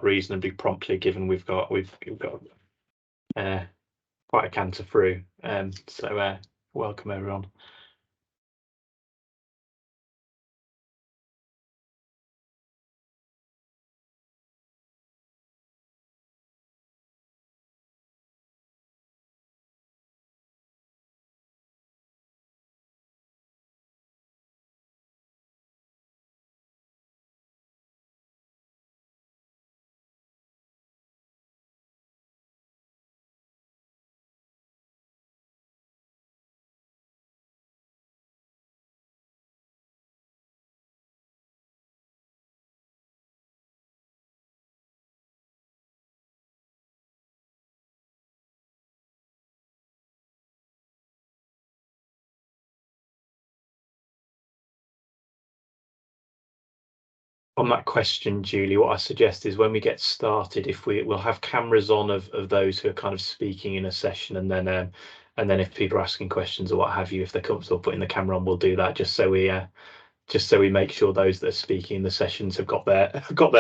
reasonably promptly, given we've got quite a canter through. So welcome everyone. On that question, Julie, what I suggest is when we get started, if we'll have cameras on of those who are kind of speaking in a session, and then if people are asking questions or what have you, if they're comfortable putting the camera on, we'll do that just so we make sure those that are speaking in the sessions have got their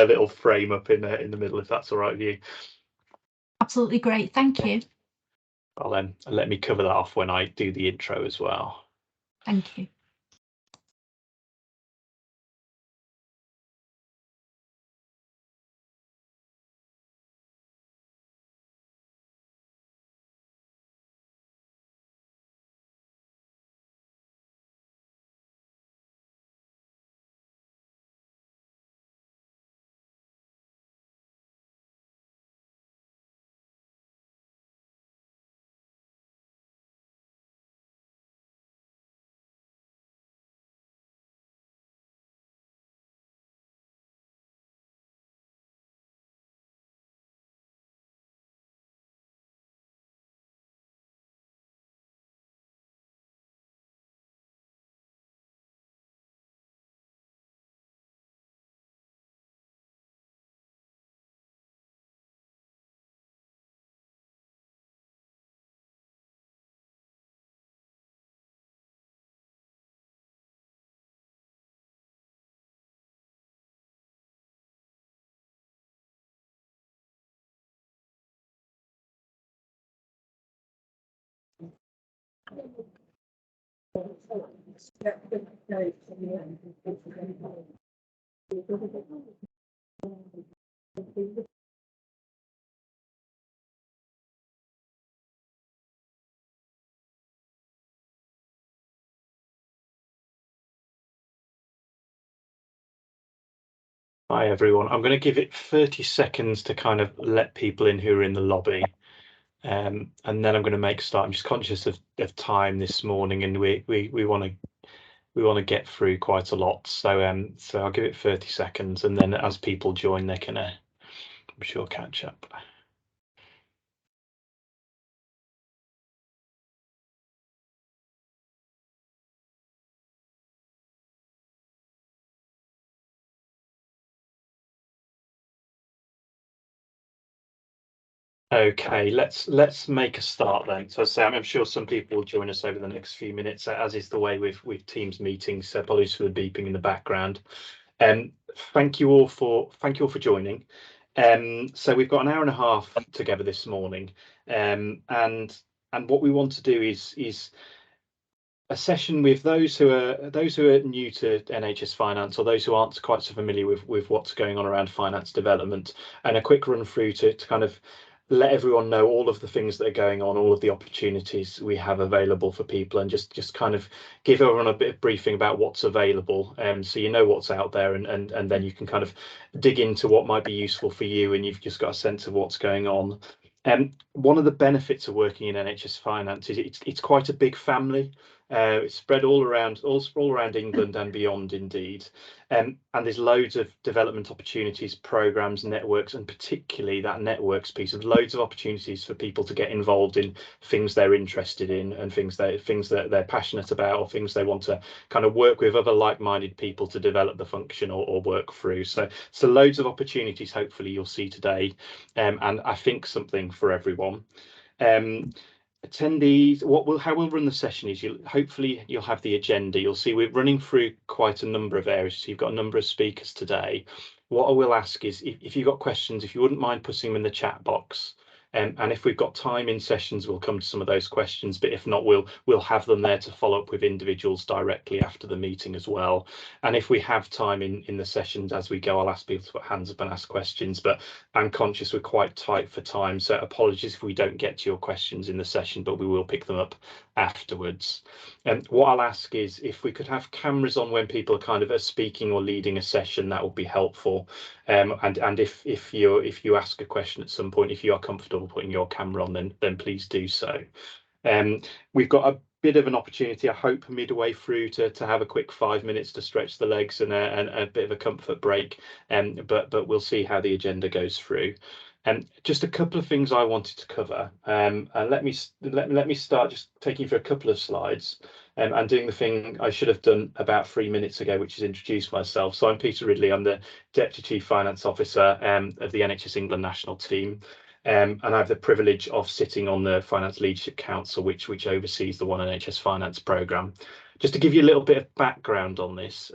little frame up in the middle, if that's all right with you. Absolutely great, thank you. I'll let me cover that off when I do the intro as well. Thank you. Hi everyone. I'm going to give it 30 seconds to kind of let people in who are in the lobby. And then I'm going to make a start. I'm just conscious of time this morning, and we want to get through quite a lot. So I'll give it 30 seconds, and then as people join, they can I'm sure catch up. Okay, let's make a start then. So Sam, I'm sure some people will join us over the next few minutes, as is the way with Teams meetings. So apologies for the beeping in the background. Thank you all for joining. So we've got an hour and a half together this morning, and what we want to do is a session with those who are new to NHS finance, or those who aren't quite so familiar with what's going on around finance development, and a quick run through to kind of let everyone know all of the things that are going on, all of the opportunities we have available for people, and just kind of give everyone a bit of briefing about what's available, so you know what's out there, and then you can kind of dig into what might be useful for you, and you've just got a sense of what's going on. One of the benefits of working in NHS finance is it's quite a big family. It's spread all around England and beyond, indeed. And there's loads of development opportunities, programs, networks, and particularly that networks piece of loads of opportunities for people to get involved in things they're interested in, and things that they're passionate about, or things they want to kind of work with other like-minded people to develop the function or work through. So loads of opportunities hopefully you'll see today, and I think something for everyone. Attendees, how we'll run the session is hopefully you'll have the agenda. You'll see we're running through quite a number of areas. So you've got a number of speakers today. What I will ask is if you've got questions, if you wouldn't mind putting them in the chat box. And if we've got time in sessions, we'll come to some of those questions. But if not, we'll have them there to follow up with individuals directly after the meeting as well. And if we have time in the sessions as we go, I'll ask people to put hands up and ask questions. But I'm conscious we're quite tight for time, so apologies if we don't get to your questions in the session, but we will pick them up afterwards. And what I'll ask is if we could have cameras on when people are kind of speaking or leading a session, that would be helpful. And if you ask a question at some point, if you are comfortable putting your camera on, then please do so. We've got a bit of an opportunity, I hope, midway through to have a quick 5 minutes to stretch the legs and a bit of a comfort break. But we'll see how the agenda goes through. Just a couple of things I wanted to cover. And let me start just taking you through a couple of slides. And doing the thing I should have done about 3 minutes ago, which is introduce myself. So I'm Peter Ridley. I'm the Deputy Chief Finance Officer of the NHS England national team. And I have the privilege of sitting on the Finance Leadership Council, which oversees the One NHS Finance programme. Just to give you a little bit of background on this,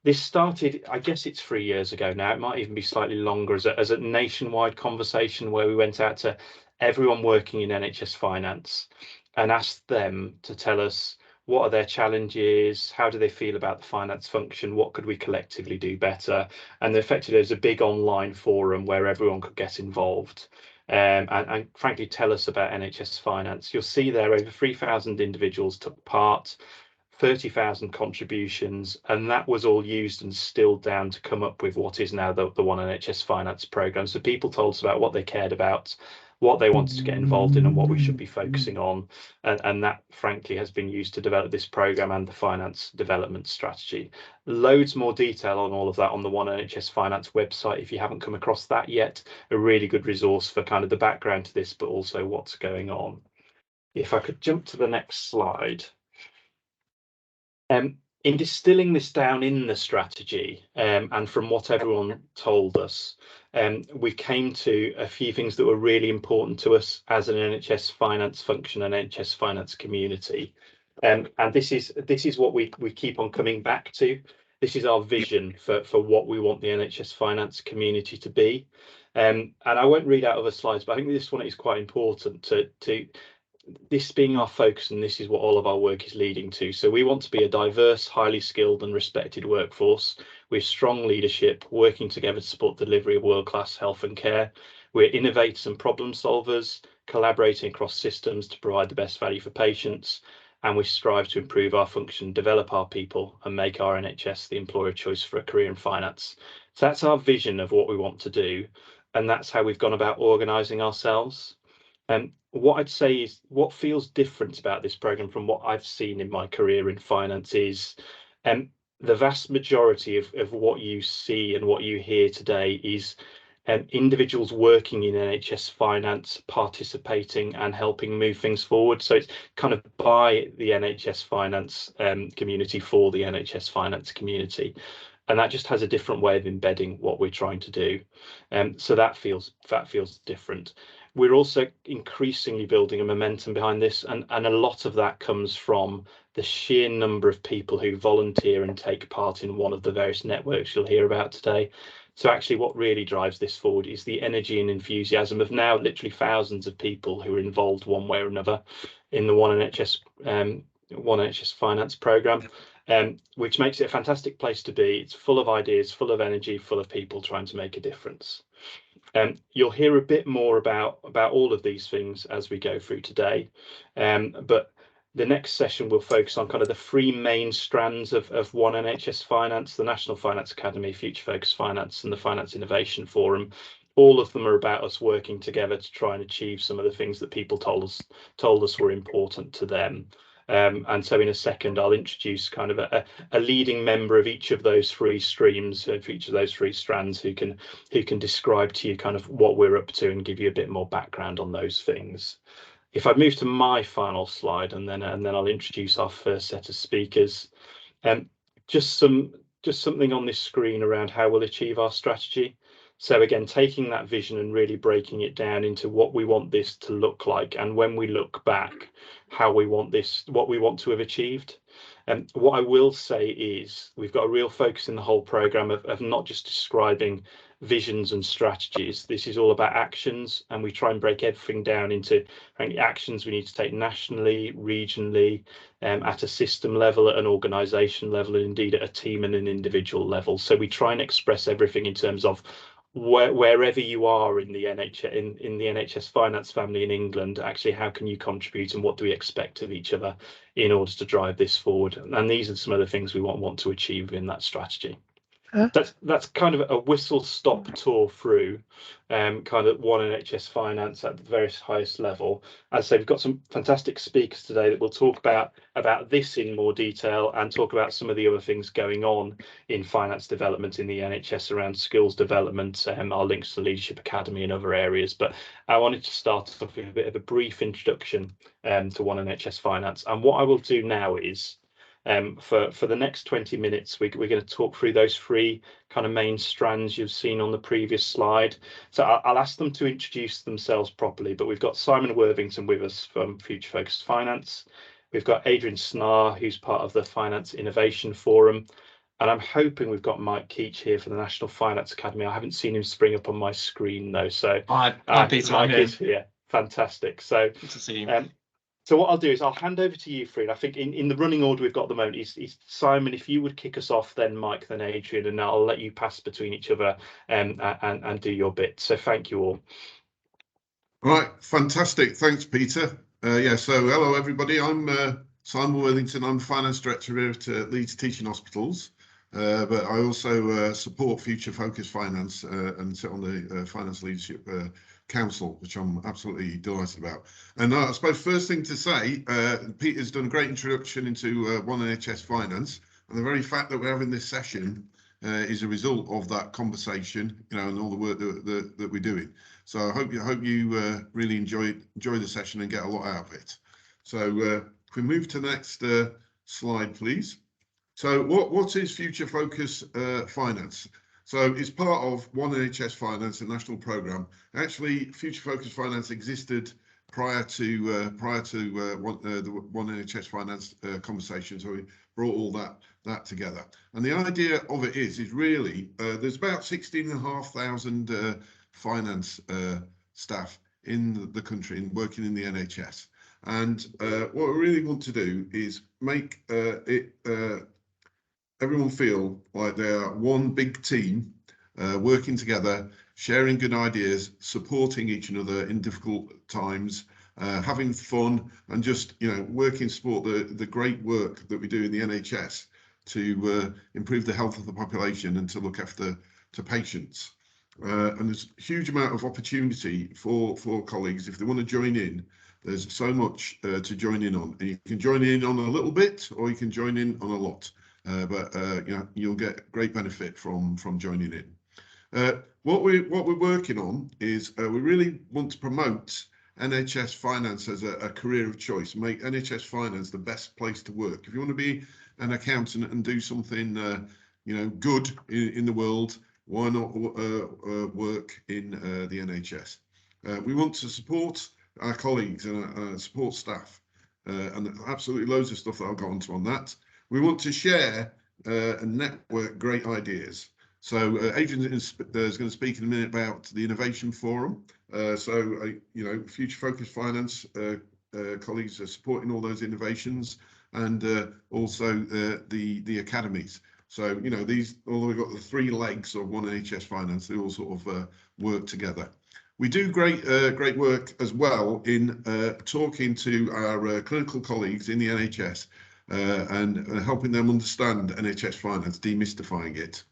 this started, I guess it's 3 years ago now, it might even be slightly longer, as a nationwide conversation where we went out to everyone working in NHS finance and asked them to tell us what are their challenges, how do they feel about the finance function, what could we collectively do better. And effectively there's a big online forum where everyone could get involved. And frankly tell us about NHS finance. You'll see there over 3,000 individuals took part, 30,000 contributions, and that was all used and distilled down to come up with what is now the One NHS Finance programme. So people told us about what they cared about, what they wanted to get involved in, and what we should be focusing on. And that, frankly, has been used to develop this programme and the finance development strategy. Loads more detail on all of that on the One NHS Finance website. If you haven't come across that yet, a really good resource for kind of the background to this, but also what's going on. If I could jump to the next slide. In distilling this down in the strategy, and from what everyone told us, we came to a few things that were really important to us as an NHS finance function and NHS finance community. And this is what we keep on coming back to. This is our vision for what we want the NHS finance community to be. And I won't read out other slides, but I think this one is quite important to this being our focus, and this is what all of our work is leading to. So we want to be a diverse, highly skilled and respected workforce with strong leadership, working together to support the delivery of world-class health and care. We're innovators and problem solvers, collaborating across systems to provide the best value for patients, and we strive to improve our function, develop our people, and make our NHS the employer of choice for a career in finance. So that's our vision of what we want to do, and that's how we've gone about organising ourselves. What I'd say is what feels different about this programme from what I've seen in my career in finance is the vast majority of what you see and what you hear today is individuals working in NHS finance, participating and helping move things forward. So it's kind of by the NHS finance community for the NHS finance community. And that just has a different way of embedding what we're trying to do. So that feels different. We're also increasingly building a momentum behind this, and a lot of that comes from the sheer number of people who volunteer and take part in one of the various networks you'll hear about today. So actually what really drives this forward is the energy and enthusiasm of now literally thousands of people who are involved one way or another in the One NHS Finance programme, which makes it a fantastic place to be. It's full of ideas, full of energy, full of people trying to make a difference. You'll hear a bit more about all of these things as we go through today, but the next session will focus on kind of the three main strands of One NHS Finance, the National Finance Academy, Future Focus Finance, and the Finance Innovation Forum. All of them are about us working together to try and achieve some of the things that people told us were important to them. And so in a second, I'll introduce kind of a leading member of each of those three streams, of each of those three strands, who can describe to you kind of what we're up to and give you a bit more background on those things. If I move to my final slide, and then I'll introduce our first set of speakers. Just something on this screen around how we'll achieve our strategy. So again, taking that vision and really breaking it down into what we want this to look like, and when we look back, how we want this, what we want to have achieved. And what I will say is we've got a real focus in the whole programme of not just describing visions and strategies. This is all about actions, and we try and break everything down into actions we need to take nationally, regionally, at a system level, at an organisation level, and indeed at a team and an individual level. So we try and express everything in terms of wherever you are in the NHS finance family in England, actually, how can you contribute, and what do we expect of each other in order to drive this forward? And these are some of the things we want to achieve in that strategy. That's kind of a whistle-stop tour through kind of One NHS Finance at the very highest level. As I say, we've got some fantastic speakers today that will talk about this in more detail and talk about some of the other things going on in finance development in the NHS around skills development, our links to Leadership Academy and other areas. But I wanted to start off with a bit of a brief introduction to One NHS Finance. And what I will do now is, for the next 20 minutes, we're going to talk through those three kind of main strands you've seen on the previous slide. So I'll ask them to introduce themselves properly, but we've got Simon Worthington with us from Future Focused Finance. We've got Adrian Snar, who's part of the Finance Innovation Forum. And I'm hoping we've got Mike Keach here for the National Finance Academy. I haven't seen him spring up on my screen though. So Hi, Peter. Mike is here. Fantastic. So good to see you. So what I'll do is I'll hand over to you, Fred. I think in the running order we've got at the moment is Simon, if you would kick us off, then Mike, then Adrian, and I'll let you pass between each other and do your bit. So thank you all. Right, fantastic. Thanks, Peter. Yeah, so hello, everybody. I'm Simon Worthington. I'm Finance Director here at Leeds Teaching Hospitals, but I also support Future Focused Finance and sit on the Finance Leadership Council, which I'm absolutely delighted about. And I suppose first thing to say, Peter's done a great introduction into One NHS Finance, and the very fact that we're having this session is a result of that conversation, you know, and all the work that we're doing. So I hope you really enjoy the session and get a lot out of it. So if we move to the next slide, please. So what is Future Focus Finance? So it's part of One NHS Finance, a national programme. Actually, Future Focus Finance existed prior to the One NHS Finance conversation. So we brought all that together. And the idea of it is really there's about 16,500 finance staff in the country working in the NHS. And what we really want to do is make everyone feel like they are one big team working together, sharing good ideas, supporting each other in difficult times, having fun, and just, you know, working to support the great work that we do in the NHS to improve the health of the population and to look after patients. And there's a huge amount of opportunity for colleagues if they want to join in. There's so much to join in on, and you can join in on a little bit, or you can join in on a lot. But you know, you'll get great benefit from joining in. What we're working on is we really want to promote NHS finance as a career of choice, make NHS finance the best place to work. If you want to be an accountant and do something you know, good in the world, why not work in the NHS? We want to support our colleagues and support staff, and absolutely loads of stuff that I'll go on to on that. We want to share and network great ideas. So Adrian is going to speak in a minute about the Innovation Forum. You know, Future Focused Finance colleagues are supporting all those innovations, and also the academies. So, you know, although we've got the three legs of One NHS Finance, they all sort of work together. We do great work as well in talking to our clinical colleagues in the NHS and helping them understand NHS finance, demystifying it.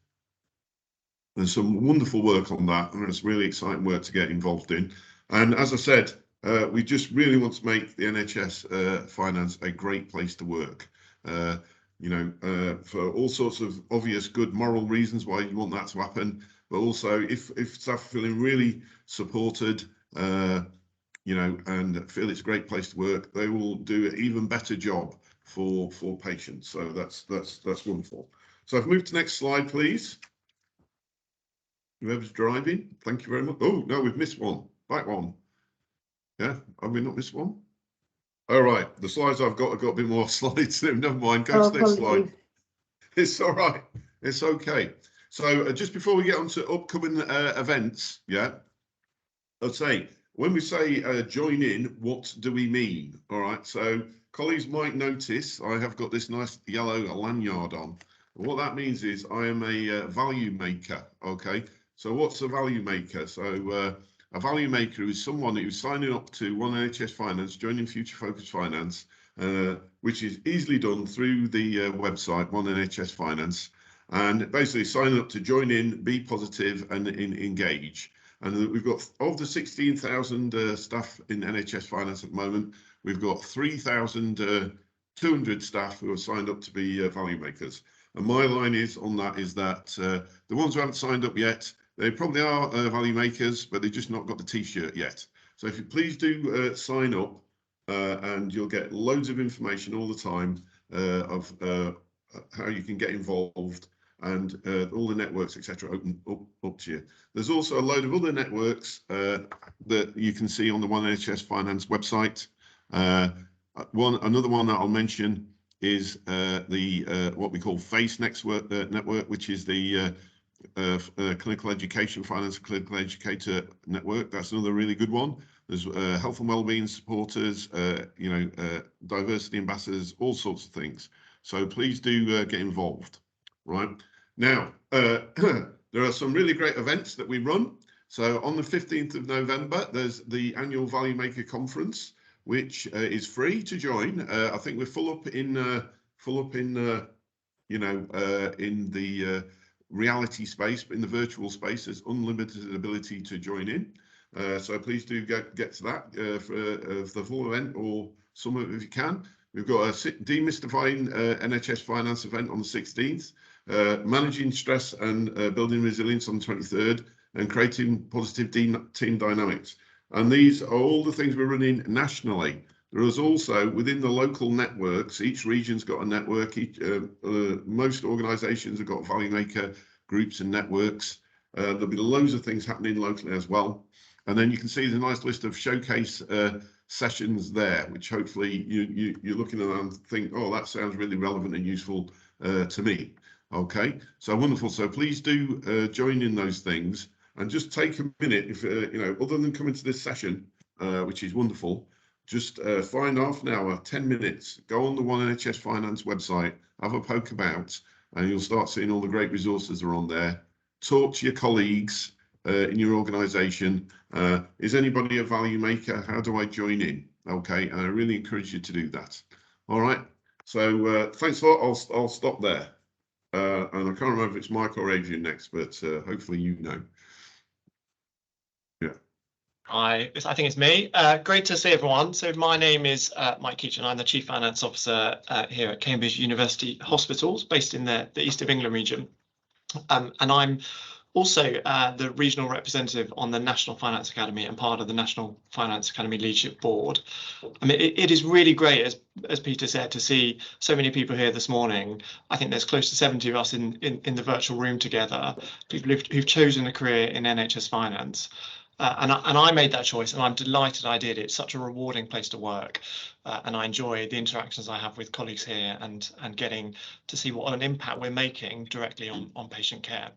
There's some wonderful work on that, and it's really exciting work to get involved in. And as I said, we just really want to make the NHS finance a great place to work. You know, for all sorts of obvious good moral reasons why you want that to happen, but also if staff are feeling really supported, you know, and feel it's a great place to work, they will do an even better job for patients. So that's wonderful. So I've moved to the next slide, please. Whoever's driving, thank you very much. Oh, no, we've missed one. Back one. Yeah, have we not missed one? All right, the slides I've got a bit more slides. Never mind, go to the next slide. It's all right. It's okay. So just before we get on to upcoming events, yeah, I'd say when we say join in, what do we mean? All right, so colleagues might notice I have got this nice yellow lanyard on. What that means is I am a value maker. Okay, so what's a value maker? So a value maker is someone who's signing up to One NHS Finance, joining Future Focus Finance, which is easily done through the website One NHS Finance, and basically signing up to join in, be positive, and engage. And we've got, of the 16,000 staff in NHS Finance at the moment, we've got 3,200 staff who have signed up to be value makers. And my line is on that is that the ones who haven't signed up yet, they probably are value makers, but they've just not got the t-shirt yet. So if you please do sign up, and you'll get loads of information all the time of how you can get involved, and all the networks, etc., open up to you. There's also a load of other networks that you can see on the One NHS Finance website. Another one that I'll mention is the what we call FACE network, which is the Clinical Education Finance Clinical Educator Network. That's another really good one. There's health and wellbeing supporters, diversity ambassadors, all sorts of things. So please do get involved. Right now, there are some really great events that we run. So on the 15th of November, there's the annual Value Maker Conference, which is free to join. I think we're full up in in the reality space, but in the virtual space, there's unlimited ability to join in. So please do get to that for the full event, or some of it if you can. We've got a demystifying NHS finance event on the 16th, managing stress and building resilience on the 23rd, and creating positive team dynamics. And these are all the things we're running nationally. There is also within the local networks, each region's got a network. Most organisations have got value maker groups and networks. There'll be loads of things happening locally as well. And then you can see the nice list of showcase sessions there, which hopefully you're looking at and think, oh, that sounds really relevant and useful to me. Okay, so wonderful. So please do join in those things, and just take a minute, if other than coming to this session, which is wonderful, just find half an hour, 10 minutes, go on the One NHS Finance website, have a poke about, and you'll start seeing all the great resources that are on there. Talk to your colleagues in your organisation. Is anybody a value maker? How do I join in? Okay, and I really encourage you to do that. All right, so thanks a lot. I'll stop there. And I can't remember if it's Mike or Adrian next, but hopefully you know. Yeah. I think it's me. Great to see everyone. So my name is Mike Keach. I'm the Chief Finance Officer here at Cambridge University Hospitals, based in the East of England region. And I'm also the regional representative on the National Finance Academy and part of the National Finance Academy Leadership Board. I mean, it is really great, as Peter said, to see so many people here this morning. I think there's close to 70 of us in the virtual room together, people who've chosen a career in NHS finance. And I made that choice, and I'm delighted I did. It's such a rewarding place to work, and I enjoy the interactions I have with colleagues here and getting to see what an impact we're making directly on patient care.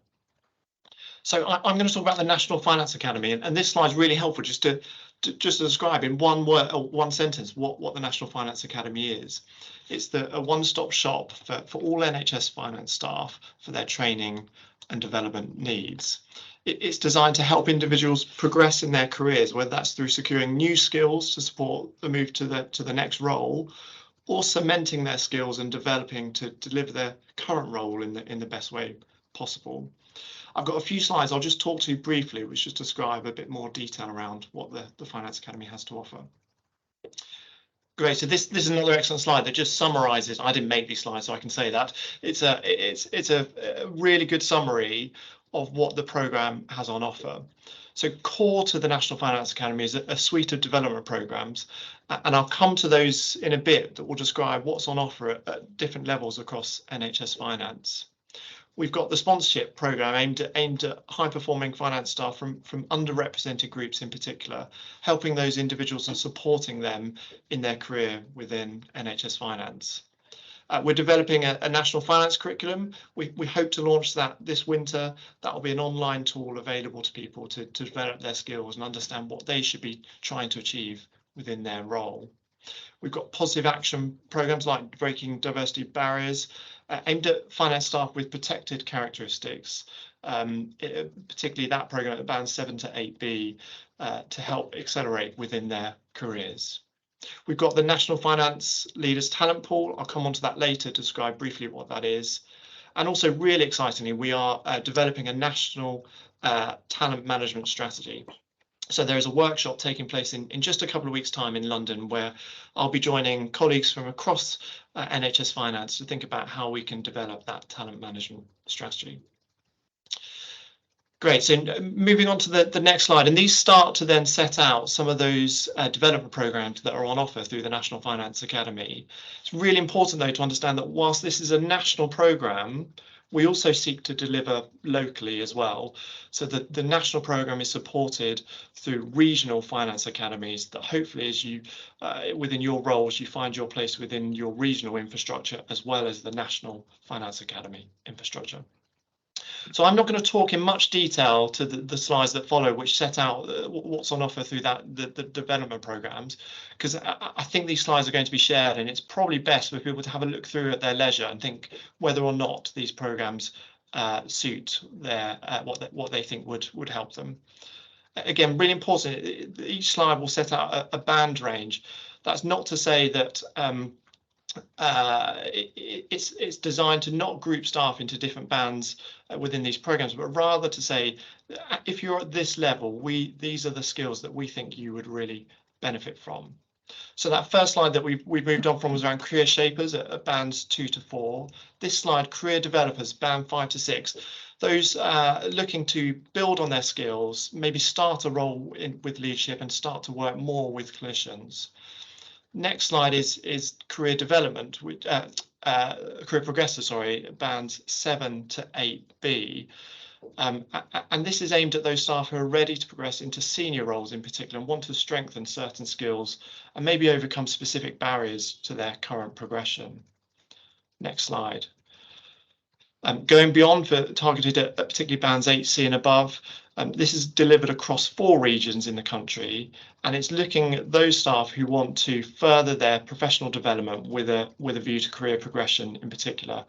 So I'm going to talk about the National Finance Academy, and this slide is really helpful just to describe in one word or one sentence what the National Finance Academy is. It's a one-stop shop for all NHS finance staff for their training and development needs. It's designed to help individuals progress in their careers, whether that's through securing new skills to support the move to the next role, or cementing their skills and developing to deliver their current role in the best way possible. I've got a few slides I'll just talk to you briefly, which just describe a bit more detail around what the Finance Academy has to offer. Great. So this is another excellent slide that just summarises. I didn't make these slides, so I can say that it's a really good summary of what the programme has on offer. So core to the National Finance Academy is a suite of development programmes, and I'll come to those in a bit that will describe what's on offer at different levels across NHS finance. We've got the sponsorship program aimed at high-performing finance staff from underrepresented groups in particular, helping those individuals and supporting them in their career within NHS finance. We're developing a national finance curriculum. We hope to launch that this winter. That will be an online tool available to people to develop their skills and understand what they should be trying to achieve within their role. We've got positive action programs like breaking diversity barriers, aimed at finance staff with protected characteristics, particularly that program at bands 7 to 8B, to help accelerate within their careers. We've got the National Finance Leaders Talent Pool. I'll come on to that later to describe briefly what that is. And also, really excitingly, we are developing a national talent management strategy. So there is a workshop taking place in just a couple of weeks' time in London, where I'll be joining colleagues from across NHS Finance to think about how we can develop that talent management strategy. Great, so moving on to the next slide, and these start to then set out some of those development programs that are on offer through the National Finance Academy. It's really important, though, to understand that whilst this is a national program, we also seek to deliver locally as well. So the national program is supported through regional finance academies that hopefully, as you within your roles, you find your place within your regional infrastructure as well as the National Finance Academy infrastructure. So I'm not going to talk in much detail to the slides that follow, which set out what's on offer through the development programs, because I think these slides are going to be shared, and it's probably best for people to have a look through at their leisure and think whether or not these programs suit their what they think would help them. Again, really important, each slide will set out a band range. That's not to say that it's designed to not group staff into different bands within these programs, but rather to say, if you're at this level, these are the skills that we think you would really benefit from. So that first slide that we've moved on from was around career shapers at bands 2 to 4. This slide, career developers, band 5 to 6. Those looking to build on their skills, maybe start a role with leadership and start to work more with clinicians. Next slide is career development, career progressor, sorry, bands 7 to 8B. And this is aimed at those staff who are ready to progress into senior roles in particular and want to strengthen certain skills and maybe overcome specific barriers to their current progression. Next slide. Going beyond for targeted at particularly bands 8C and above, this is delivered across 4 regions in the country, and it's looking at those staff who want to further their professional development with a view to career progression in particular.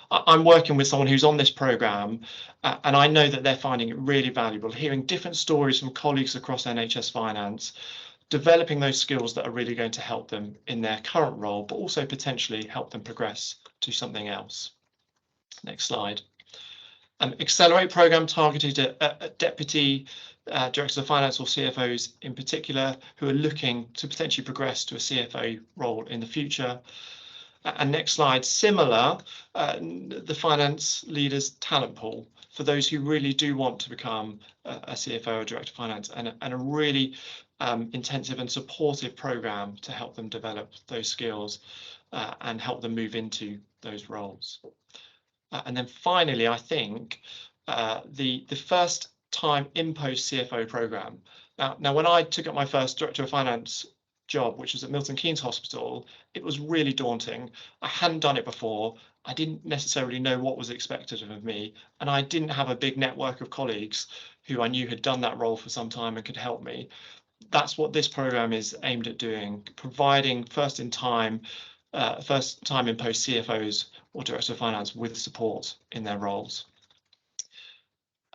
I'm working with someone who's on this programme, and I know that they're finding it really valuable, hearing different stories from colleagues across NHS Finance, developing those skills that are really going to help them in their current role, but also potentially help them progress to something else. Next slide. Accelerate programme targeted at deputy directors of finance or CFOs in particular, who are looking to potentially progress to a CFO role in the future. And next slide, similar, the finance leaders talent pool for those who really do want to become a CFO or director of finance, and a really intensive and supportive programme to help them develop those skills and help them move into those roles. And then finally, I think the first time in-post CFO programme. Now, when I took up my first director of finance job, which was at Milton Keynes Hospital, it was really daunting. I hadn't done it before. I didn't necessarily know what was expected of me, and I didn't have a big network of colleagues who I knew had done that role for some time and could help me. That's what this programme is aimed at doing, providing first time in post CFOs or director of finance with support in their roles.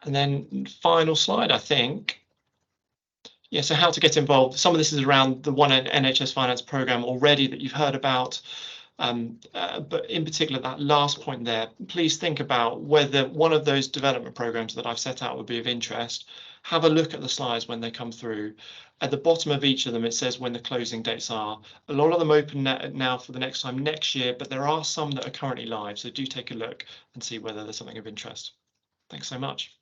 And then final slide, I think. Yeah, so how to get involved. Some of this is around the One NHS Finance programme already that you've heard about. But in particular, that last point there, please think about whether one of those development programmes that I've set out would be of interest. Have a look at the slides when they come through. At the bottom of each of them, it says when the closing dates are. A lot of them open now for the next time next year, but there are some that are currently live. So do take a look and see whether there's something of interest. Thanks so much.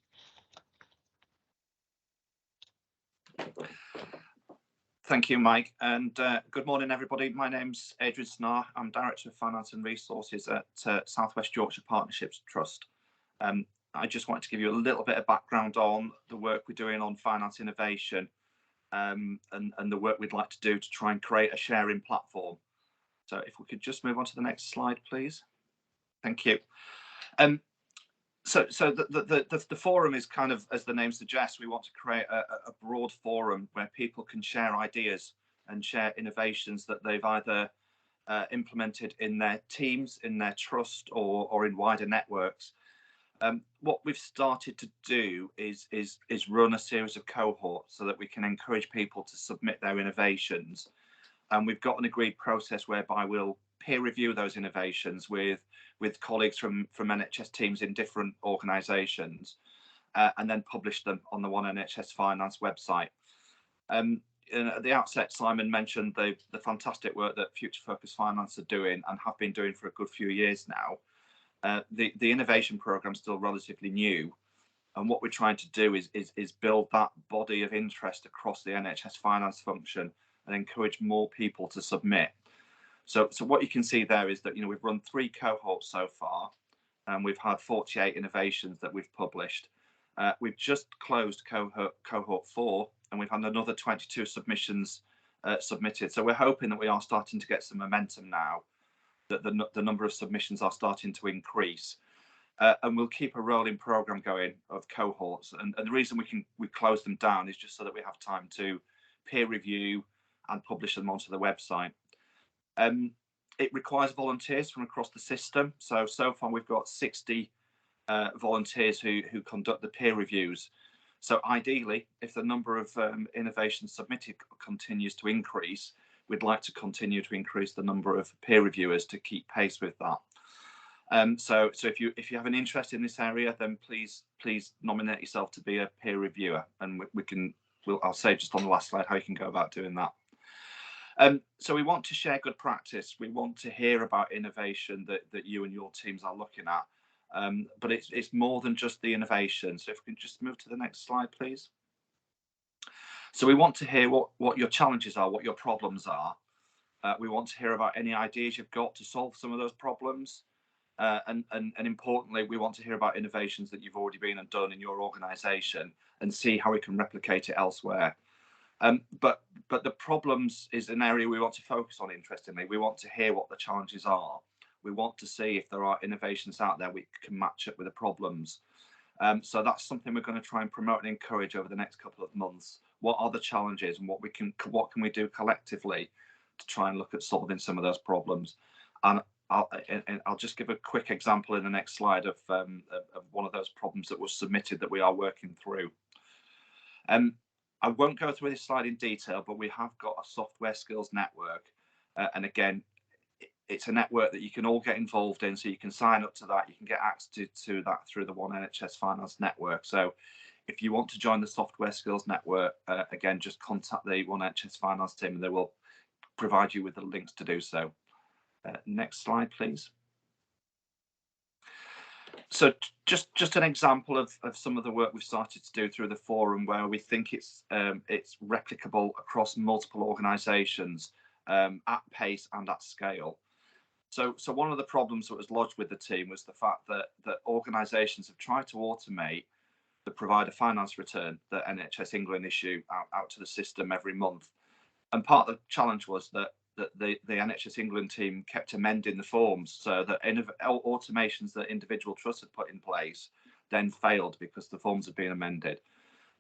Thank you, Mike, and good morning, everybody. My name's Adrian Snar. I'm Director of Finance and Resources at South West Yorkshire Partnerships Trust. I just wanted to give you a little bit of background on the work we're doing on finance innovation, and the work we'd like to do to try and create a sharing platform. So if we could just move on to the next slide, please. Thank you. So the forum is kind of, as the name suggests, we want to create a broad forum where people can share ideas and share innovations that they've either implemented in their teams, in their trust, or in wider networks. What we've started to do is run a series of cohorts so that we can encourage people to submit their innovations. And we've got an agreed process whereby we'll peer review those innovations with colleagues from NHS teams in different organisations, and then publish them on the One NHS Finance website. At the outset, Simon mentioned the fantastic work that Future Focus Finance are doing and have been doing for a good few years now. The innovation programme is still relatively new, and what we're trying to do is build that body of interest across the NHS finance function and encourage more people to submit. So what you can see there is that, we've run 3 cohorts so far, and we've had 48 innovations that we've published. We've just closed cohort 4, and we've had another 22 submissions submitted. So we're hoping that we are starting to get some momentum now, that the number of submissions are starting to increase. And we'll keep a rolling programme going of cohorts. And the reason we close them down is just so that we have time to peer review and publish them onto the website. It requires volunteers from across the system. So far we've got 60 volunteers who conduct the peer reviews. So ideally, if the number of innovations submitted continues to increase, we'd like to continue to increase the number of peer reviewers to keep pace with that. So if you have an interest in this area, then please nominate yourself to be a peer reviewer, and I'll say just on the last slide how you can go about doing that. So we want to share good practice. We want to hear about innovation that you and your teams are looking at. But it's more than just the innovation. So if we can just move to the next slide, please. So we want to hear what your challenges are, what your problems are. We want to hear about any ideas you've got to solve some of those problems. And importantly, we want to hear about innovations that you've already been and done in your organisation and see how we can replicate it elsewhere. But the problems is an area we want to focus on, interestingly. We want to hear what the challenges are. We want to see if there are innovations out there we can match up with the problems. So that's something we're going to try and promote and encourage over the next couple of months. What are the challenges, and what can we do collectively to try and look at solving some of those problems? And I'll just give a quick example in the next slide of one of those problems that was submitted that we are working through. I won't go through this slide in detail, but we have got a software skills network. And again, it's a network that you can all get involved in, so you can sign up to that. You can get access to that through the One NHS Finance network. So if you want to join the software skills network, again, just contact the One NHS Finance team and they will provide you with the links to do so. Next slide, please. So just an example of some of the work we've started to do through the forum, where we think it's replicable across multiple organisations at pace and at scale. So one of the problems that was lodged with the team was the fact that organisations have tried to automate the provider finance return that NHS England issue out to the system every month. And part of the challenge was that the NHS England team kept amending the forms, so that automations that individual trusts had put in place then failed because the forms had been amended.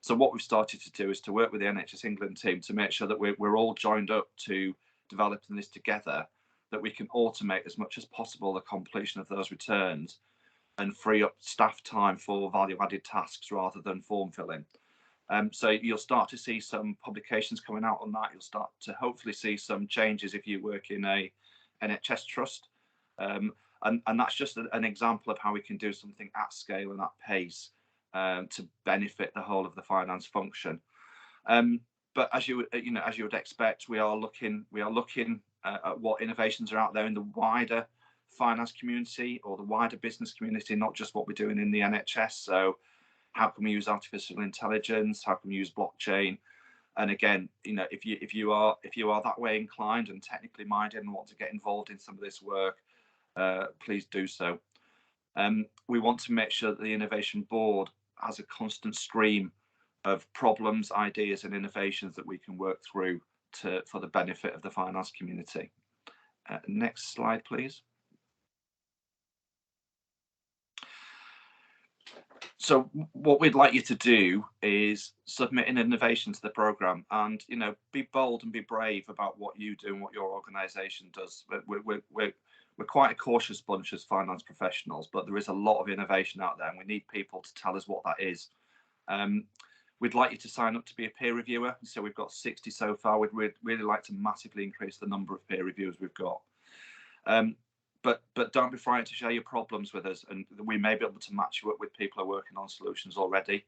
So what we've started to do is to work with the NHS England team to make sure that we're all joined up to developing this together, that we can automate as much as possible the completion of those returns and free up staff time for value-added tasks rather than form filling. So you'll start to see some publications coming out on that. You'll start to hopefully see some changes if you work in a NHS trust. And that's just an example of how we can do something at scale and at pace to benefit the whole of the finance function. But as you would expect, we are looking at what innovations are out there in the wider finance community or the wider business community, not just what we're doing in the NHS. So how can we use artificial intelligence? How can we use blockchain? And again, if you are that way inclined and technically minded and want to get involved in some of this work, please do so. We want to make sure that the innovation board has a constant stream of problems, ideas and innovations that we can work through for the benefit of the finance community. Next slide, please. So what we'd like you to do is submit an innovation to the programme, and be bold and be brave about what you do and what your organisation does. We're quite a cautious bunch as finance professionals, but there is a lot of innovation out there and we need people to tell us what that is. We'd like you to sign up to be a peer reviewer. So we've got 60 so far. We'd really like to massively increase the number of peer reviewers we've got. But don't be frightened to share your problems with us, and we may be able to match you up with people who are working on solutions already.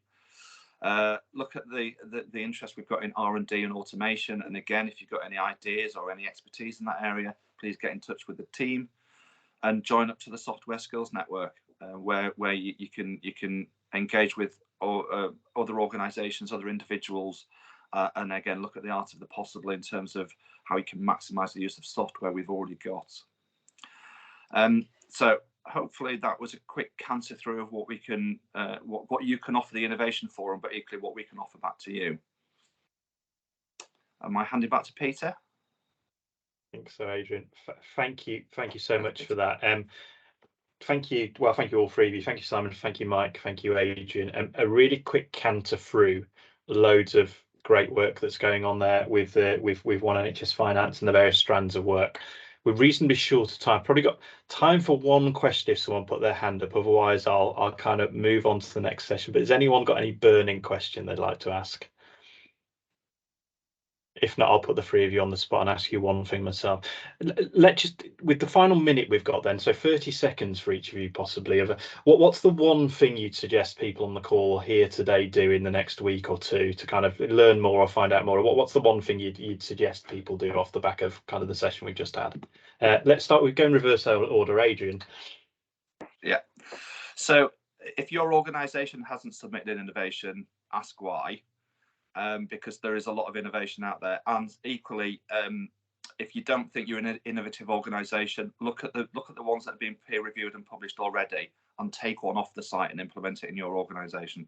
Look at the interest we've got in R&D and automation, and again, if you've got any ideas or any expertise in that area, please get in touch with the team and join up to the Software Skills Network, where you can engage with other organisations, other individuals, and again look at the art of the possible in terms of how you can maximise the use of software we've already got. So hopefully that was a quick canter through of what we can, what you can offer the Innovation Forum, but equally what we can offer back to you. Am I handing back to Peter? I think so, Adrian. Thank you so much for that. Thank you. Well, thank you all three of you. Thank you, Simon. Thank you, Mike. Thank you, Adrian. A really quick canter through loads of great work that's going on there with One NHS Finance and the various strands of work. We're reasonably short of time. Probably got time for one question if someone put their hand up. Otherwise, I'll kind of move on to the next session. But has anyone got any burning question they'd like to ask? If not, I'll put the three of you on the spot and ask you one thing myself. Let's just, with the final minute we've got then, so 30 seconds for each of you possibly, of what's the one thing you'd suggest people on the call here today do in the next week or two to kind of learn more or find out more? What's the one thing you'd suggest people do off the back of kind of the session we've just had? Let's start with, go in reverse order. Adrian. Yeah. So if your organisation hasn't submitted an innovation, ask why. Because there is a lot of innovation out there, and equally, if you don't think you're an innovative organisation, look at the ones that have been peer reviewed and published already, and take one off the site and implement it in your organisation.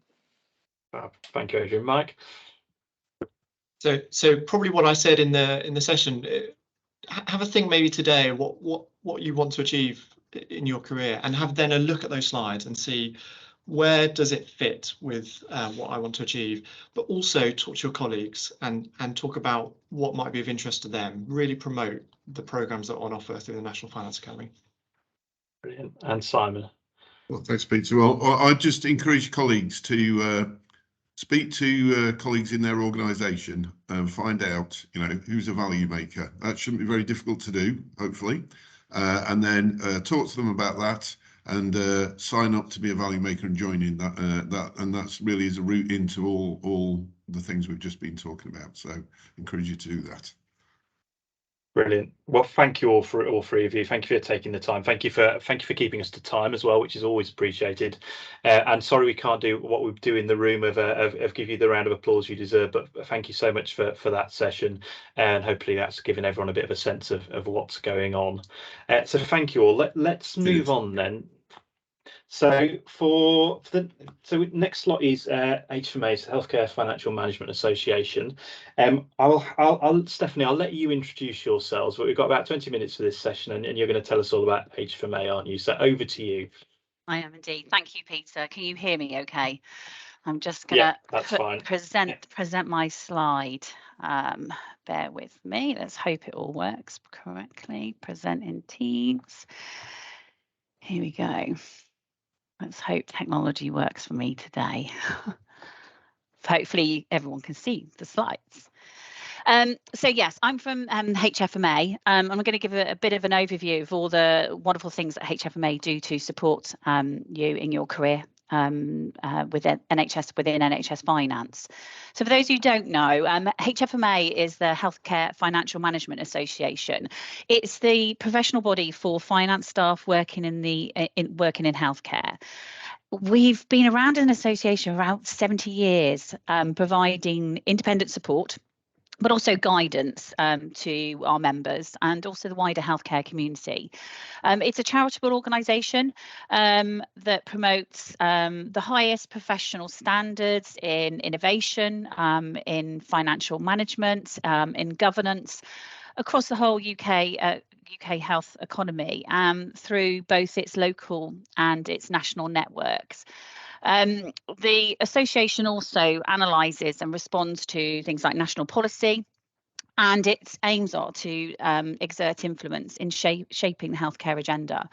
Thank you, Adrian. Mike. So probably what I said in the session. Have a think maybe today what you want to achieve in your career, and have then a look at those slides and see where does it fit with what I want to achieve, but also talk to your colleagues and talk about what might be of interest to them. Really promote the programmes that are on offer through the National Finance Academy. Brilliant. And Simon. Well, thanks, Peter. Well, I just encourage colleagues to speak to colleagues in their organisation and find out, who's a value maker. That shouldn't be very difficult to do, hopefully, and then talk to them about that. And sign up to be a value maker and join in that, and that's really is a route into all the things we've just been talking about. So encourage you to do that. Brilliant. Well, thank you all three of you. Thank you for taking the time. Thank you for keeping us to time as well, which is always appreciated. And sorry we can't do what we do in the room of give you the round of applause you deserve, but thank you so much for that session, and hopefully that's given everyone a bit of a sense of what's going on. So thank you all. Let's move on then. So next slot is HFMA, Healthcare Financial Management Association. Stephanie, I'll let you introduce yourselves, but we've got about 20 minutes for this session, and you're going to tell us all about HFMA, aren't you? So over to you. I am indeed. Thank you, Peter. Can you hear me okay? I'm just going to present my slide. Bear with me. Let's hope it all works correctly. Present in Teams. Here we go. Let's hope technology works for me today. Hopefully everyone can see the slides. So yes, I'm from HFMA. I'm going to give a bit of an overview of all the wonderful things that HFMA do to support you in your career within NHS Finance. So for those who don't know, HFMA is the Healthcare Financial Management Association. It's the professional body for finance staff working in healthcare. We've been around as an association around 70 years, providing independent support but also guidance to our members and also the wider healthcare community. It's a charitable organisation that promotes the highest professional standards in innovation, in financial management, in governance across the whole UK health economy through both its local and its national networks. The association also analyses and responds to things like national policy, and its aims are to exert influence in shaping the healthcare agenda.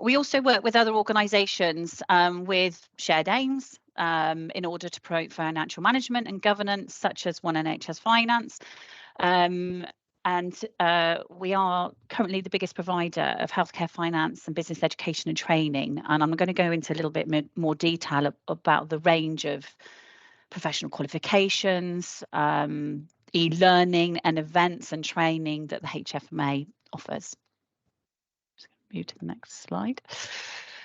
We also work with other organisations with shared aims in order to promote financial management and governance, such as One NHS Finance. And we are currently the biggest provider of healthcare finance and business education and training. And I'm going to go into a little bit more detail about the range of professional qualifications, e-learning and events and training that the HFMA offers. Just going to move to the next slide.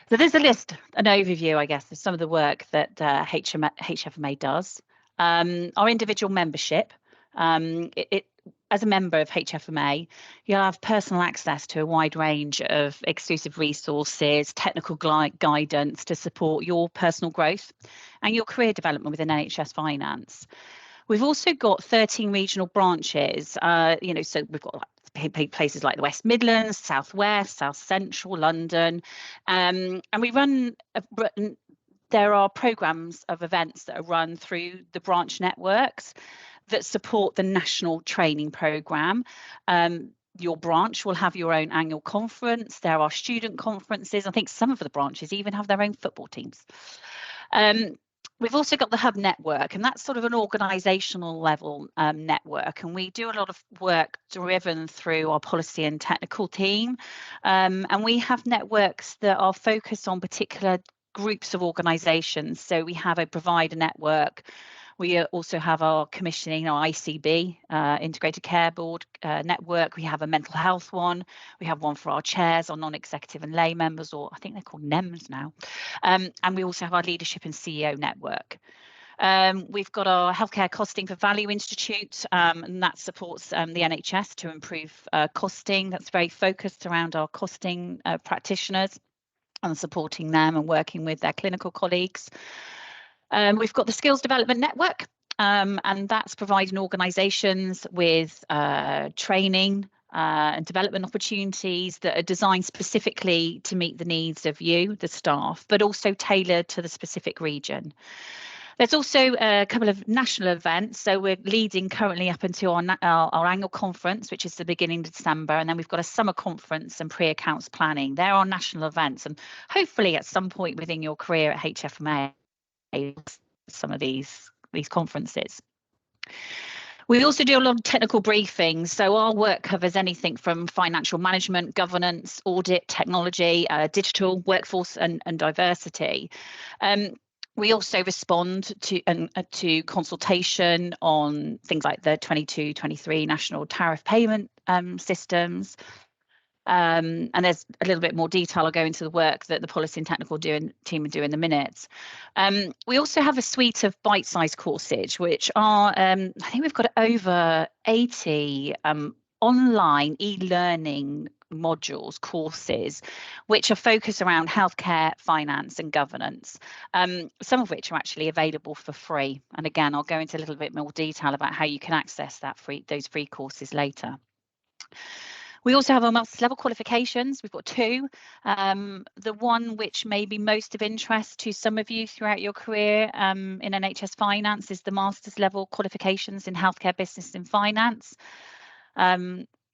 So there's a list, an overview, I guess, of some of the work that HFMA does. Our individual membership, as a member of HFMA, you'll have personal access to a wide range of exclusive resources, technical guidance to support your personal growth and your career development within NHS Finance. We've also got 13 regional branches, so we've got places like the West Midlands, South West, South Central, London, and we run there are programmes of events that are run through the branch networks that support the national training programme. Your branch will have your own annual conference. There are student conferences. I think some of the branches even have their own football teams. We've also got the Hub network, and that's sort of an organisational level network. And we do a lot of work driven through our policy and technical team. And we have networks that are focused on particular groups of organisations. So we have a provider network. We also have our commissioning, our ICB, Integrated Care Board network. We have a mental health one. We have one for our chairs, our non-executive and lay members, or I think they're called NEMs now. And we also have our leadership and CEO network. We've got our Healthcare Costing for Value Institute, and that supports the NHS to improve costing. That's very focused around our costing practitioners and supporting them and working with their clinical colleagues. We've got the Skills Development Network, and that's providing organisations with training and development opportunities that are designed specifically to meet the needs of you, the staff, but also tailored to the specific region. There's also a couple of national events. So we're leading currently up until our annual conference, which is the beginning of December. And then we've got a summer conference and pre-accounts planning. They're our national events. And hopefully at some point within your career at HFMA, some of these conferences. We also do a lot of technical briefings. So our work covers anything from financial management, governance, audit, technology, digital, workforce and diversity. We also respond to consultation on things like the 22-23 national tariff payment systems. And there's a little bit more detail. I'll go into the work that the policy and technical team are doing in a minute. We also have a suite of bite-sized courses, which are, I think we've got over 80 online e-learning modules, courses, which are focused around healthcare, finance and governance, some of which are actually available for free. And again, I'll go into a little bit more detail about how you can access those free courses later. We also have our multi-level qualifications. We've got two. The one which may be most of interest to some of you throughout your career in NHS Finance is the master's level qualifications in healthcare business and finance.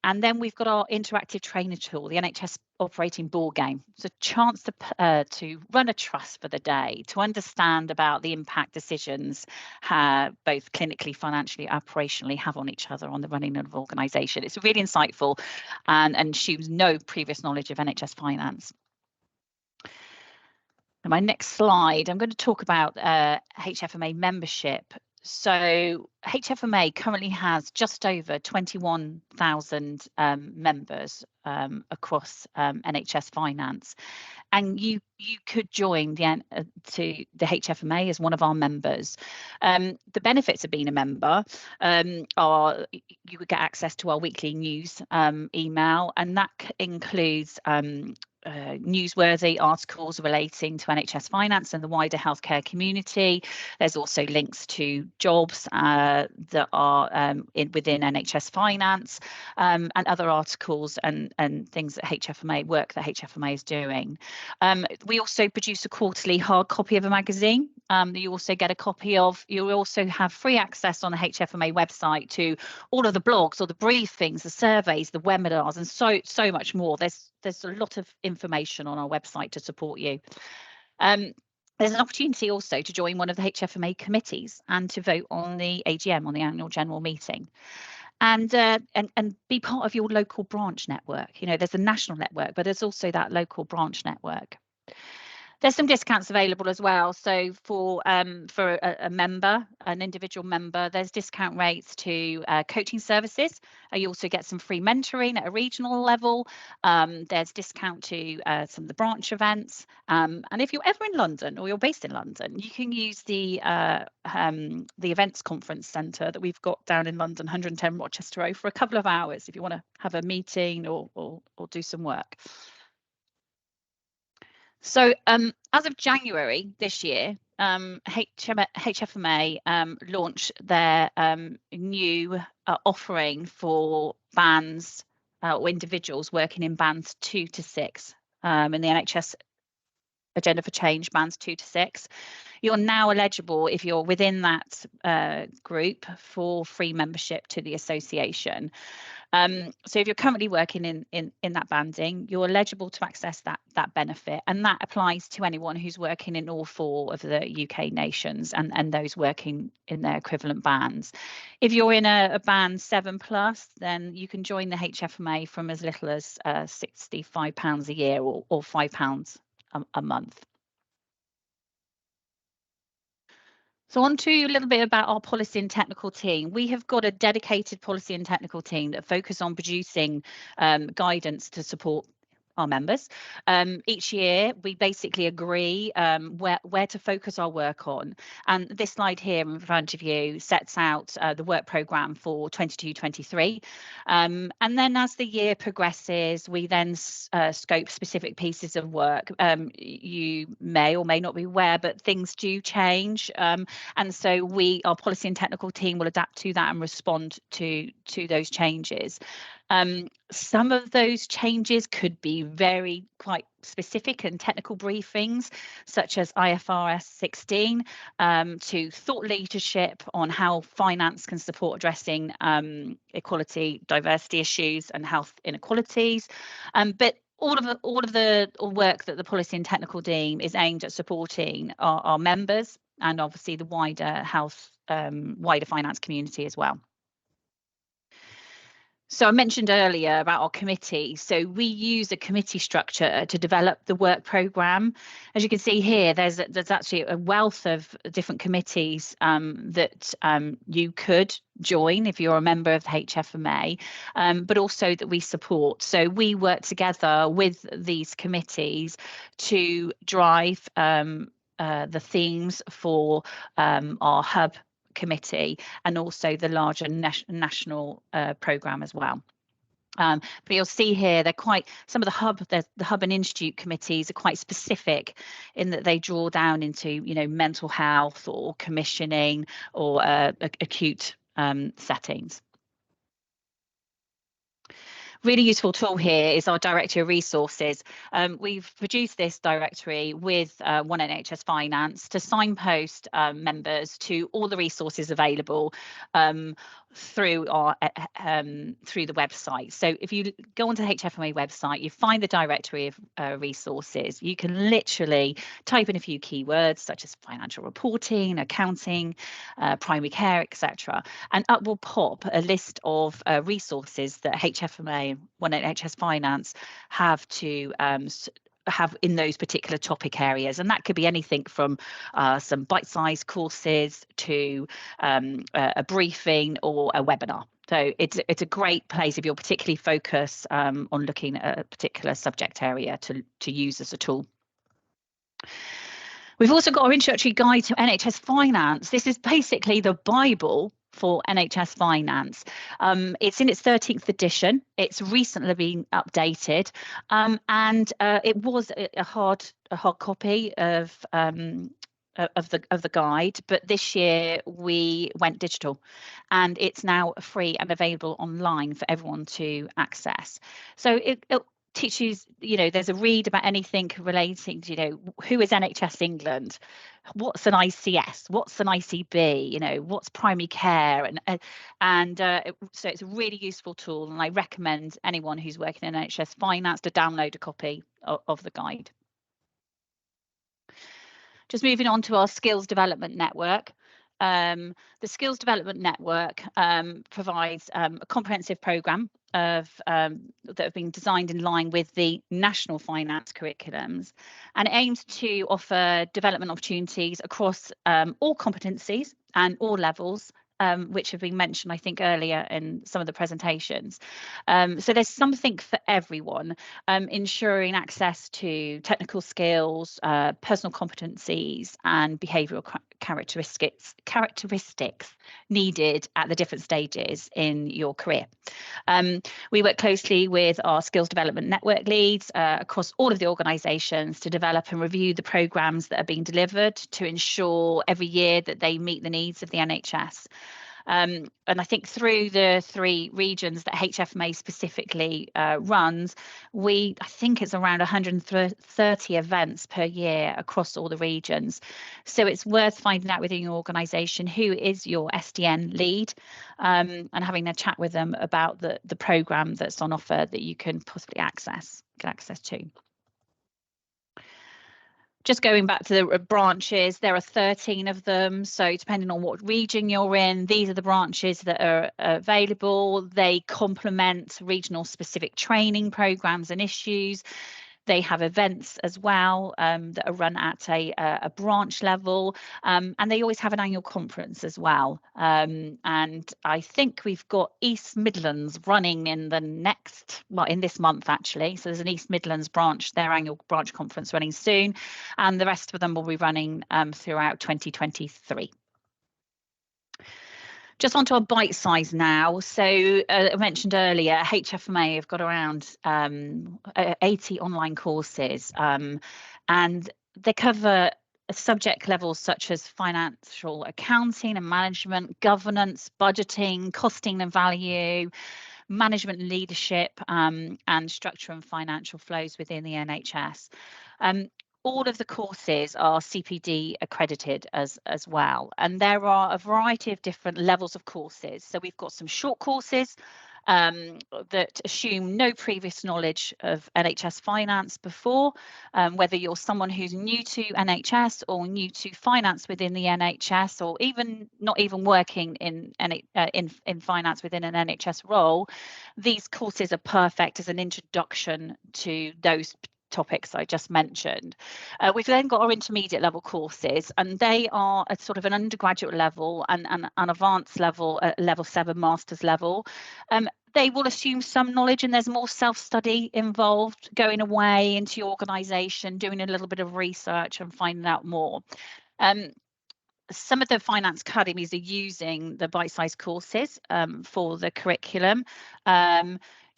And then we've got our interactive trainer tool, the NHS operating board game. It's a chance to run a trust for the day, to understand about the impact decisions both clinically, financially, operationally have on each other on the running of an organisation. It's really insightful and assumes no previous knowledge of NHS finance. And my next slide, I'm going to talk about HFMA membership. So HFMA currently has just over 21,000 members across NHS finance, and you could join the HFMA as one of our members. The benefits of being a member are you would get access to our weekly news email, and that includes newsworthy articles relating to NHS finance and the wider healthcare community. There's also links to jobs that are within NHS finance, and other articles and things that work that HFMA is doing. We also produce a quarterly hard copy of a magazine that you also get a copy of. You also have free access on the HFMA website to all of the blogs or the briefings, the surveys, the webinars, and so much more. There's a lot of information on our website to support you. There's an opportunity also to join one of the HFMA committees and to vote on the AGM, on the annual general meeting. And be part of your local branch network. You know, there's a national network, but there's also that local branch network. There's some discounts available as well. So for a member, an individual member, there's discount rates to coaching services. You also get some free mentoring at a regional level. There's discount to some of the branch events. And if you're ever in London or you're based in London, you can use the events conference centre that we've got down in London, 110 Rochester Road, for a couple of hours if you want to have a meeting or do some work. So as of January this year, HFMA launched their new offering for bands or individuals working in bands 2 to 6 in the NHS Agenda for Change, bands 2 to 6. You're now eligible, if you're within that group, for free membership to the association. So if you're currently working in that banding, you're eligible to access that benefit, and that applies to anyone who's working in all 4 of the UK nations and those working in their equivalent bands. If you're in a band 7+, then you can join the HFMA from as little as £65 a year or £5 a month. So on to a little bit about our policy and technical team. We have got a dedicated policy and technical team that focus on producing guidance to support our members. Each year, we basically agree where to focus our work on. And this slide here in front of you sets out the work programme for 22-23. And then as the year progresses, we then scope specific pieces of work. You may or may not be aware, but things do change. And so our policy and technical team will adapt to that and respond to those changes. Some of those changes could be quite specific and technical briefings, such as IFRS 16, to thought leadership on how finance can support addressing equality, diversity issues and health inequalities. But all of the work that the policy and technical team is aimed at supporting our members and obviously the wider finance community as well. So I mentioned earlier about our committee. So we use a committee structure to develop the work programme. As you can see here, there's actually a wealth of different committees that you could join if you're a member of the HFMA, but also that we support. So we work together with these committees to drive the themes for our hub committee and also the larger national programme as well. But you'll see here some of the hub and institute committees are quite specific in that they draw down into mental health or commissioning or acute settings. Really useful tool here is our directory of resources. We've produced this directory with One NHS Finance to signpost members to all the resources available through the website. So if you go onto the HFMA website, you find the directory of resources. You can literally type in a few keywords such as financial reporting, accounting, primary care, etc., and up will pop a list of resources that HFMA, One NHS Finance, have to have in those particular topic areas, and that could be anything from some bite-sized courses to a briefing or a webinar. So it's a great place if you're particularly focused on looking at a particular subject area to use as a tool. We've also got our introductory guide to NHS finance. This is basically the Bible for NHS finance. It's in its 13th edition. It's recently been updated, and it was a hard copy of the guide, but this year we went digital, and it's now free and available online for everyone to access. So it teaches, there's a read about anything relating to, who is NHS England, what's an ICS, what's an ICB, what's primary care, so it's a really useful tool, and I recommend anyone who's working in NHS finance to download a copy of the guide. Just moving on to our skills development network. The Skills Development Network provides a comprehensive programme that have been designed in line with the national finance curriculums, and aims to offer development opportunities across all competencies and all levels, which have been mentioned, I think, earlier in some of the presentations. So there's something for everyone, ensuring access to technical skills, personal competencies, and behavioural characteristics needed at the different stages in your career. We work closely with our skills development network leads across all of the organisations to develop and review the programmes that are being delivered to ensure every year that they meet the needs of the NHS. And I think through the 3 regions that HFMA specifically runs, I think it's around 130 events per year across all the regions. So it's worth finding out within your organisation who is your SDN lead, and having a chat with them about the programme that's on offer that you can possibly get access to. Just going back to the branches, there are 13 of them. So depending on what region you're in, these are the branches that are available. They complement regional specific training programs and issues. They have events as well that are run at a branch level, and they always have an annual conference as well. And I think we've got East Midlands running in in this month actually. So there's an East Midlands branch, their annual branch conference running soon, and the rest of them will be running throughout 2023. Just onto our bite size now. So I mentioned earlier, HFMA have got around 80 online courses, and they cover subject levels such as financial accounting and management, governance, budgeting, costing and value, management and leadership, and structure and financial flows within the NHS. All of the courses are CPD accredited as well, and there are a variety of different levels of courses. So we've got some short courses that assume no previous knowledge of NHS finance before, whether you're someone who's new to NHS or new to finance within the NHS, or even not even working in finance within an NHS role. These courses are perfect as an introduction to those topics I just mentioned. We've then got our intermediate level courses, and they are at sort of an undergraduate level and an advanced level at level 7 master's level. They will assume some knowledge, and there's more self-study involved, going away into your organisation, doing a little bit of research and finding out more. Some of the finance academies are using the bite-sized courses for the curriculum.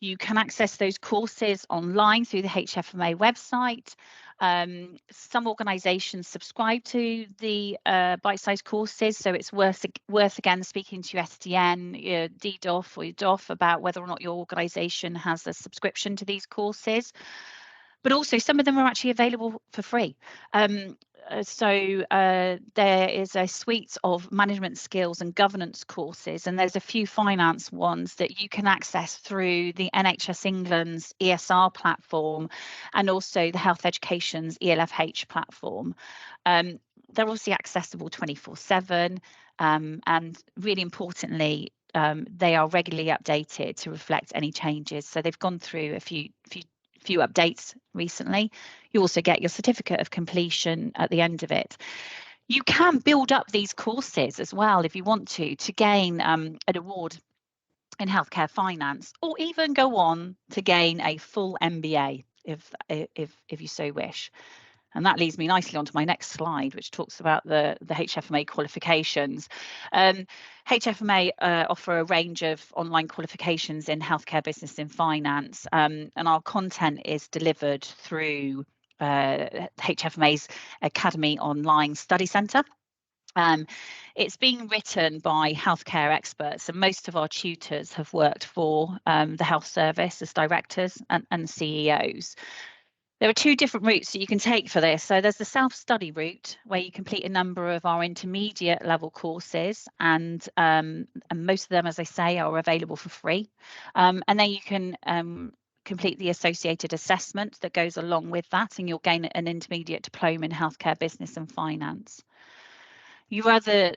You can access those courses online through the HFMA website. Some organisations subscribe to the bite-sized courses, so it's worth again speaking to your SDN, your DDoF or your DOF about whether or not your organisation has a subscription to these courses. But also some of them are actually available for free. So there is a suite of management skills and governance courses, and there's a few finance ones that you can access through the NHS England's ESR platform and also the Health Education's ELFH platform. They're obviously accessible 24/7, and really importantly, they are regularly updated to reflect any changes. So they've gone through a few few updates recently. You also get your certificate of completion at the end of it. You can build up these courses as well if you want to gain an award in healthcare finance, or even go on to gain a full MBA if you so wish. And that leads me nicely onto my next slide, which talks about the HFMA qualifications. HFMA offer a range of online qualifications in healthcare, business and finance, and our content is delivered through HFMA's Academy Online Study Centre. It's being written by healthcare experts, and most of our tutors have worked for the health service as directors and CEOs. There are two different routes that you can take for this. So there's the self-study route, where you complete a number of our intermediate level courses, and most of them, as I say, are available for free. And then you can complete the associated assessment that goes along with that, and you'll gain an intermediate diploma in healthcare, business and finance. Your other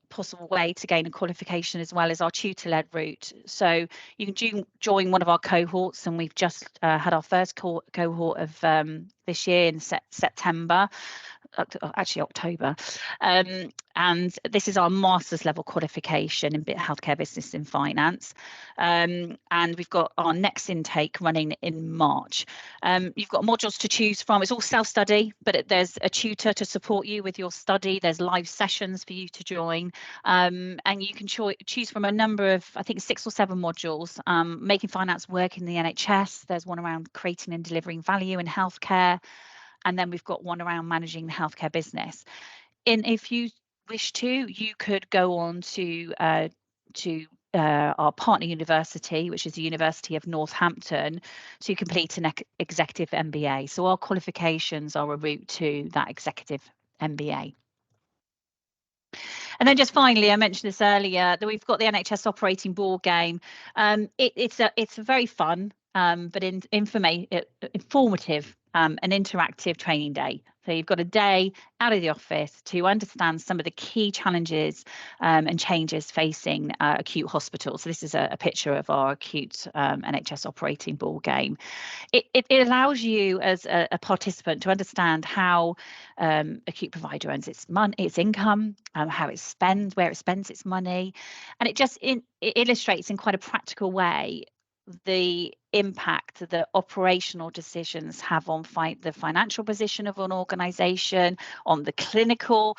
possible way to gain a qualification as well is our tutor-led route. So you can join one of our cohorts, and we've just had our first cohort of this year in September, actually October, and this is our master's level qualification in healthcare, business and finance, and we've got our next intake running in March. You've got modules to choose from. It's all self-study, but there's a tutor to support you with your study. There's live sessions for you to join, and you can choose from a number of, I think, 6 or 7 modules. Making finance work in the NHS. There's one around creating and delivering value in healthcare. And then we've got one around managing the healthcare business. And if you wish to, you could go on to our partner university, which is the University of Northampton, to complete an executive MBA. So our qualifications are a route to that executive MBA. And then just finally, I mentioned this earlier, that we've got the NHS operating board game. It's a very fun but informative and interactive training day. So you've got a day out of the office to understand some of the key challenges and changes facing acute hospitals. So this is a picture of our acute NHS operating board game. It allows you as a participant to understand how acute provider earns its income, how it spends, where it spends its money, and it illustrates in quite a practical way the impact that operational decisions have on the financial position of an organisation, on the clinical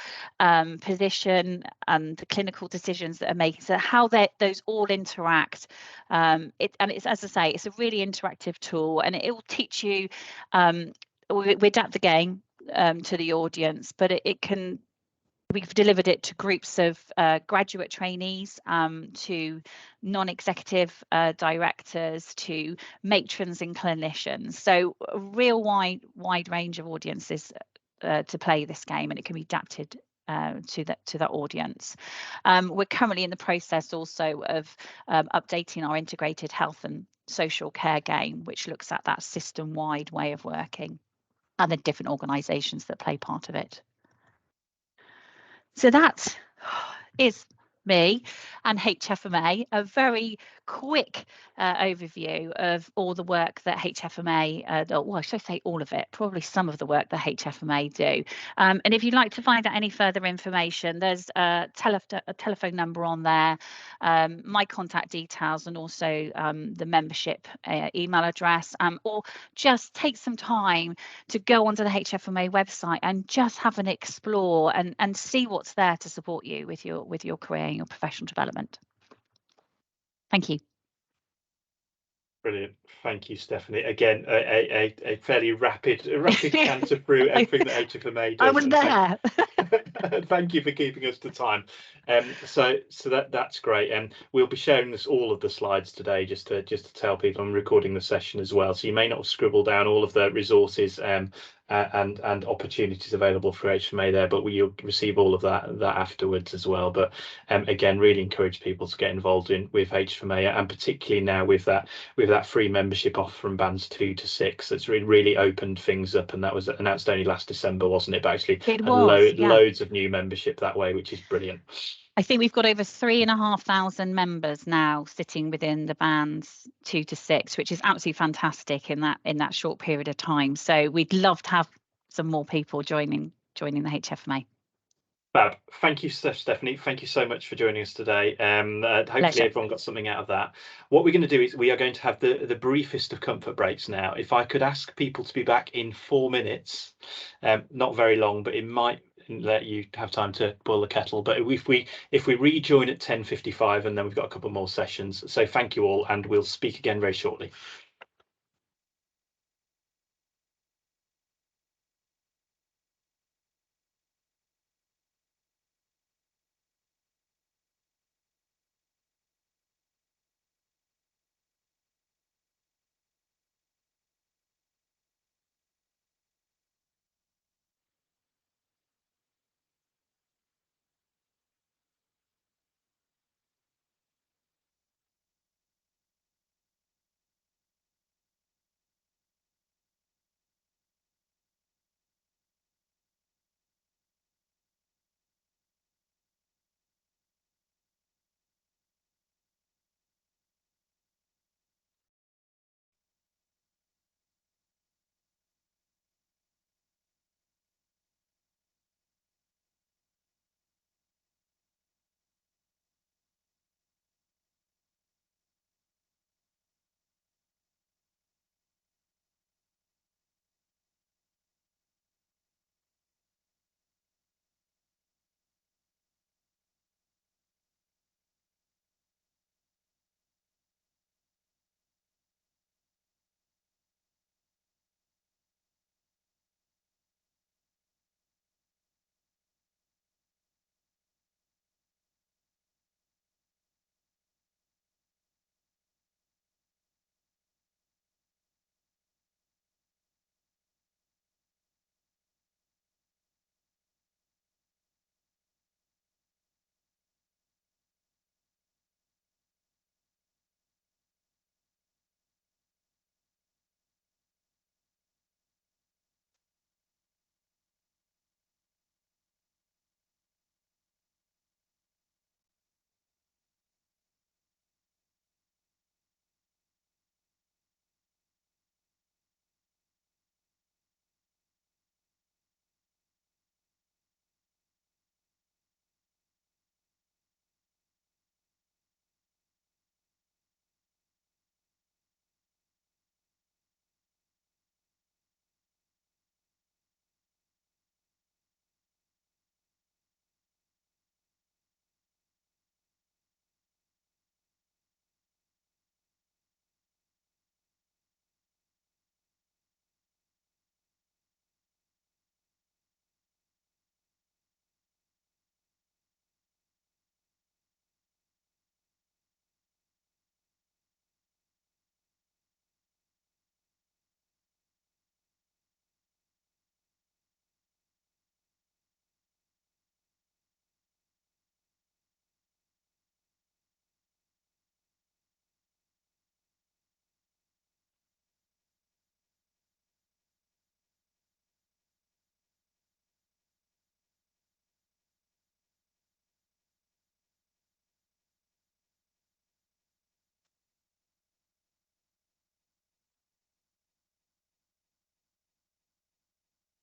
position and the clinical decisions that are making. So how those all interact. It's, as I say, it's a really interactive tool, and it will teach you. We adapt the game to the audience, but we've delivered it to groups of graduate trainees, to non-executive directors, to matrons and clinicians. So a real wide range of audiences to play this game, and it can be adapted to that audience. We're currently in the process also of updating our integrated health and social care game, which looks at that system-wide way of working and the different organisations that play part of it. So that is me and HFMA, a very quick overview of all the work that HFMA, well, I should say all of it, probably some of the work that HFMA do. And if you'd like to find out any further information, there's a telephone number on there, my contact details, and also the membership email address, or just take some time to go onto the HFMA website and just have an explore and see what's there to support you with your career and your professional development. Thank you. Brilliant. Thank you, Stephanie. Again, a fairly rapid canter through everything that HFMA does. I was there. Thank you for keeping us to time. So that's great. And we'll be sharing all of the slides today, just to tell people I'm recording the session as well. So you may not scribble down all of the resources and opportunities available for HFMA there, but you'll receive all of that afterwards as well. But again, really encourage people to get involved with HFMA, and particularly now with that free membership offer from bands 2 to 6, that's really opened things up. And that was announced only last December, wasn't it? But actually, it was, loads of new membership that way, which is brilliant. I think we've got over 3,500 members now sitting within the bands 2 to 6, which is absolutely fantastic in that short period of time. So we'd love to have some more people joining the HFMA. Fab. Thank you, Stephanie. Thank you so much for joining us today. Hopefully Pleasure. everyone got something out of that. What we're going to do is we are going to have the briefest of comfort breaks now. If I could ask people to be back in 4 minutes, not very long, but it might let you have time to boil the kettle. But if we rejoin at 10:55, and then we've got a couple more sessions. So thank you all, and we'll speak again very shortly.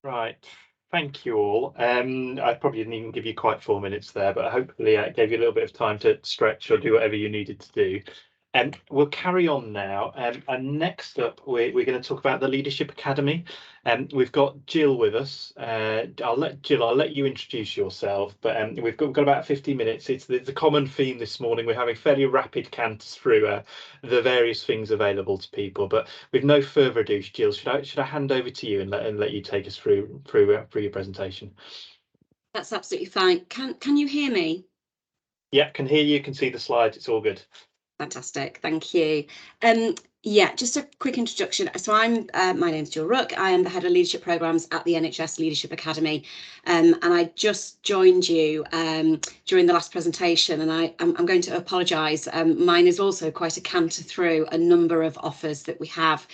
Right. Thank you all. I probably didn't even give you quite 4 minutes there, but hopefully I gave you a little bit of time to stretch or do whatever you needed to do. And we'll carry on now. And next up, we're going to talk about the Leadership Academy. We've got Jill with us. I'll let you introduce yourself, but we've got about 50 minutes. It's the common theme this morning. We're having fairly rapid canters through the various things available to people. But with no further ado, Jill, should I hand over to you and let you take us through your presentation? That's absolutely fine. Can you hear me? Yeah, can hear you, can see the slides. It's all good. Fantastic, thank you. Yeah, just a quick introduction. So my name's Jill Rook. I am the head of leadership programs at the NHS Leadership Academy, and I just joined you during the last presentation, and I'm going to apologise. Mine is also quite a canter through a number of offers that we have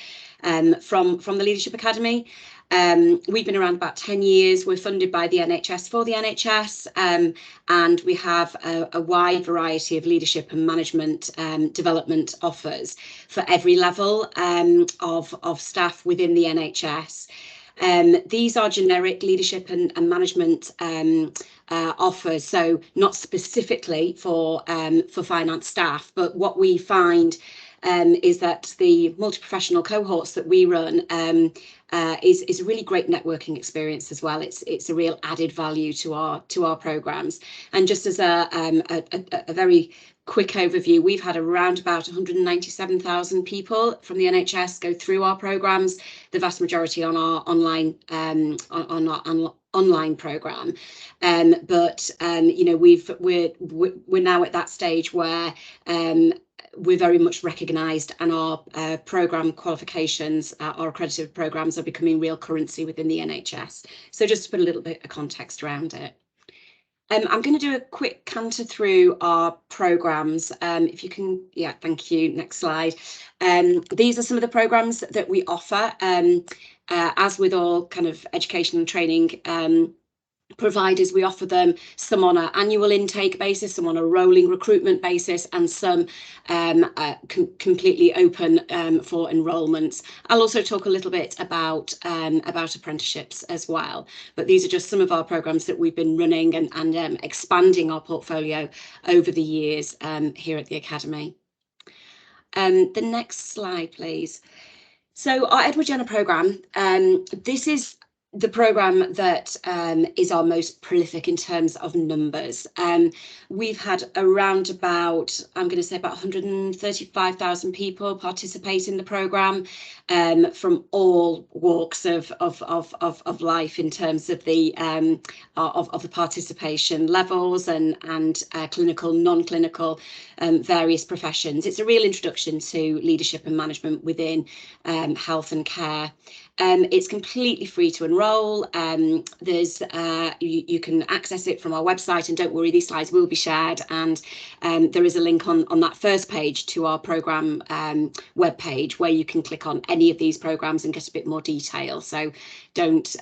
from the Leadership Academy. We've been around about 10 years. We're funded by the NHS for the NHS, and we have a wide variety of leadership and management development offers for every level of staff within the NHS. These are generic leadership and management offers, so not specifically for finance staff, but what we find is that the multi-professional cohorts that we run is a really great networking experience as well. It's a real added value to our programs. And just as a very quick overview, we've had around about 197,000 people from the NHS go through our programs, the vast majority on our online online program, but you know, we're now at that stage where we're very much recognised, and our programme qualifications, our accredited programmes, are becoming real currency within the NHS. So just to put a little bit of context around it. I'm going to do a quick canter through our programmes. If you can, yeah, thank you. Next slide. These are some of the programmes that we offer. As with all kind of education and training providers, we offer them some on an annual intake basis, some on a rolling recruitment basis, and some completely open for enrolments. I'll also talk a little bit about apprenticeships as well, but these are just some of our programs that we've been running and expanding our portfolio over the years here at the Academy. The next slide, please. So our Edward Jenner programme, this is the programme that is our most prolific in terms of numbers. We've had around about, I'm going to say about 135,000 people participate in the programme from all walks of life in terms of the participation levels and clinical, non-clinical, various professions. It's a real introduction to leadership and management within health and care. It's completely free to enrol. There's you can access it from our website, and don't worry, these slides will be shared, and there is a link on that first page to our programme web page where you can click on any of these programmes and get a bit more detail. So don't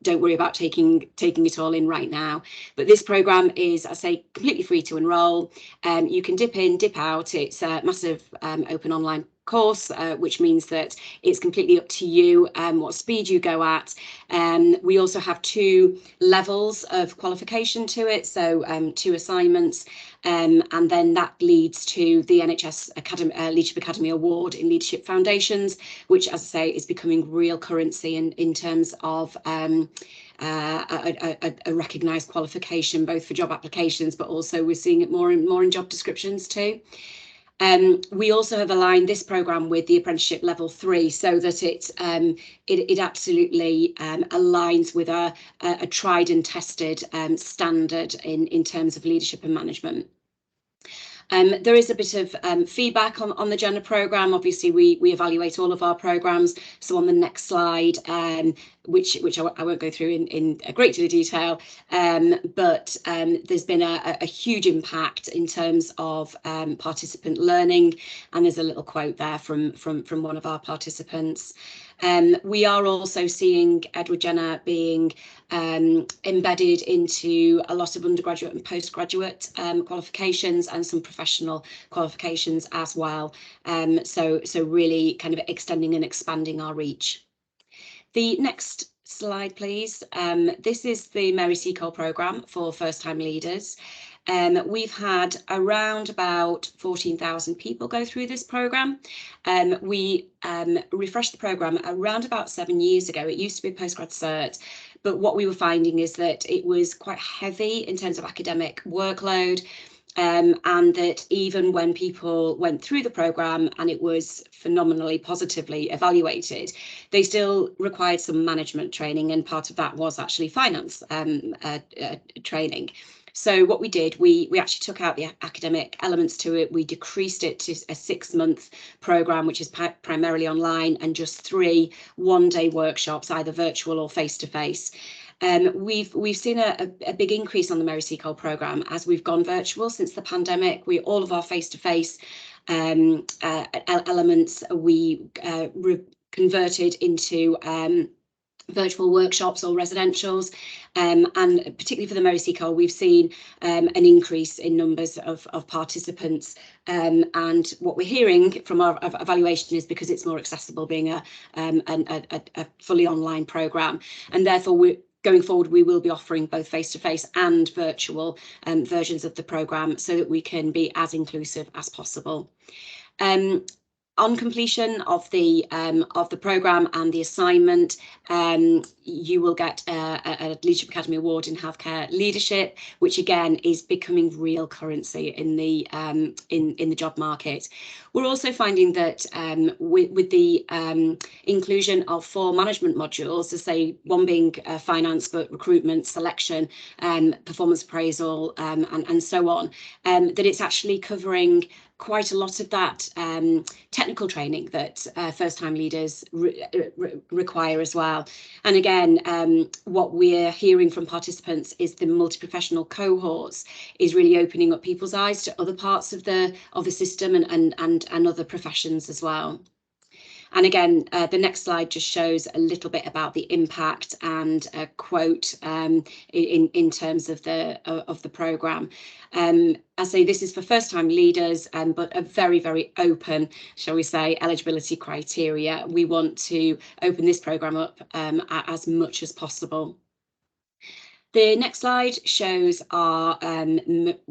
worry about taking it all in right now. But this programme is, I say, completely free to enrol. You can dip in, dip out. It's a massive open online course, which means that it's completely up to you what speed you go at. We also have 2 levels of qualification to it, so 2 assignments, and then that leads to the NHS Academy, Leadership Academy Award in Leadership Foundations, which, as I say, is becoming real currency in terms of a recognised qualification, both for job applications, but also we're seeing it more and more in job descriptions too. We also have aligned this programme with the apprenticeship level 3 so that it absolutely aligns with a tried and tested standard in terms of leadership and management. There is a bit of feedback on the Jenner programme. Obviously, we evaluate all of our programmes. So on the next slide, which I won't go through in a great deal of detail, but there's been a huge impact in terms of participant learning, and there's a little quote there from one of our participants. We are also seeing Edward Jenner being embedded into a lot of undergraduate and postgraduate qualifications and some professional qualifications as well. So really kind of extending and expanding our reach. The next slide, please. This is the Mary Seacole programme for first-time leaders. We've had around about 14,000 people go through this programme. We refreshed the programme around about 7 years ago. It used to be a postgrad cert, but what we were finding is that it was quite heavy in terms of academic workload, and that even when people went through the programme and it was phenomenally positively evaluated, they still required some management training, and part of that was actually finance training. So what we did, we actually took out the academic elements to it. We decreased it to a 6-month programme, which is primarily online, and just 3 one-day workshops, either virtual or face-to-face. We've seen a big increase on the Mary Seacole programme as we've gone virtual since the pandemic. All of our face-to-face elements we converted into virtual workshops or residentials, and particularly for the MOSICOL, we've seen an increase in numbers of participants, and what we're hearing from our evaluation is because it's more accessible, being a fully online programme, and therefore going forward we will be offering both face-to-face and virtual versions of the programme so that we can be as inclusive as possible. On completion of the programme and the assignment, you will get a Leadership Academy Award in Healthcare Leadership, which again is becoming real currency in the job market. We're also finding that with the inclusion of 4 management modules, to say one being finance, but recruitment, selection, performance appraisal, and so on, that it's actually covering quite a lot of that technical training that first-time leaders require as well. And again, what we're hearing from participants is the multi-professional cohorts is really opening up people's eyes to other parts of the system and other professions as well. And again, the next slide just shows a little bit about the impact and a quote in terms of the programme. I say this is for first-time leaders, but a very, very open, shall we say, eligibility criteria. We want to open this programme up as much as possible. The next slide shows our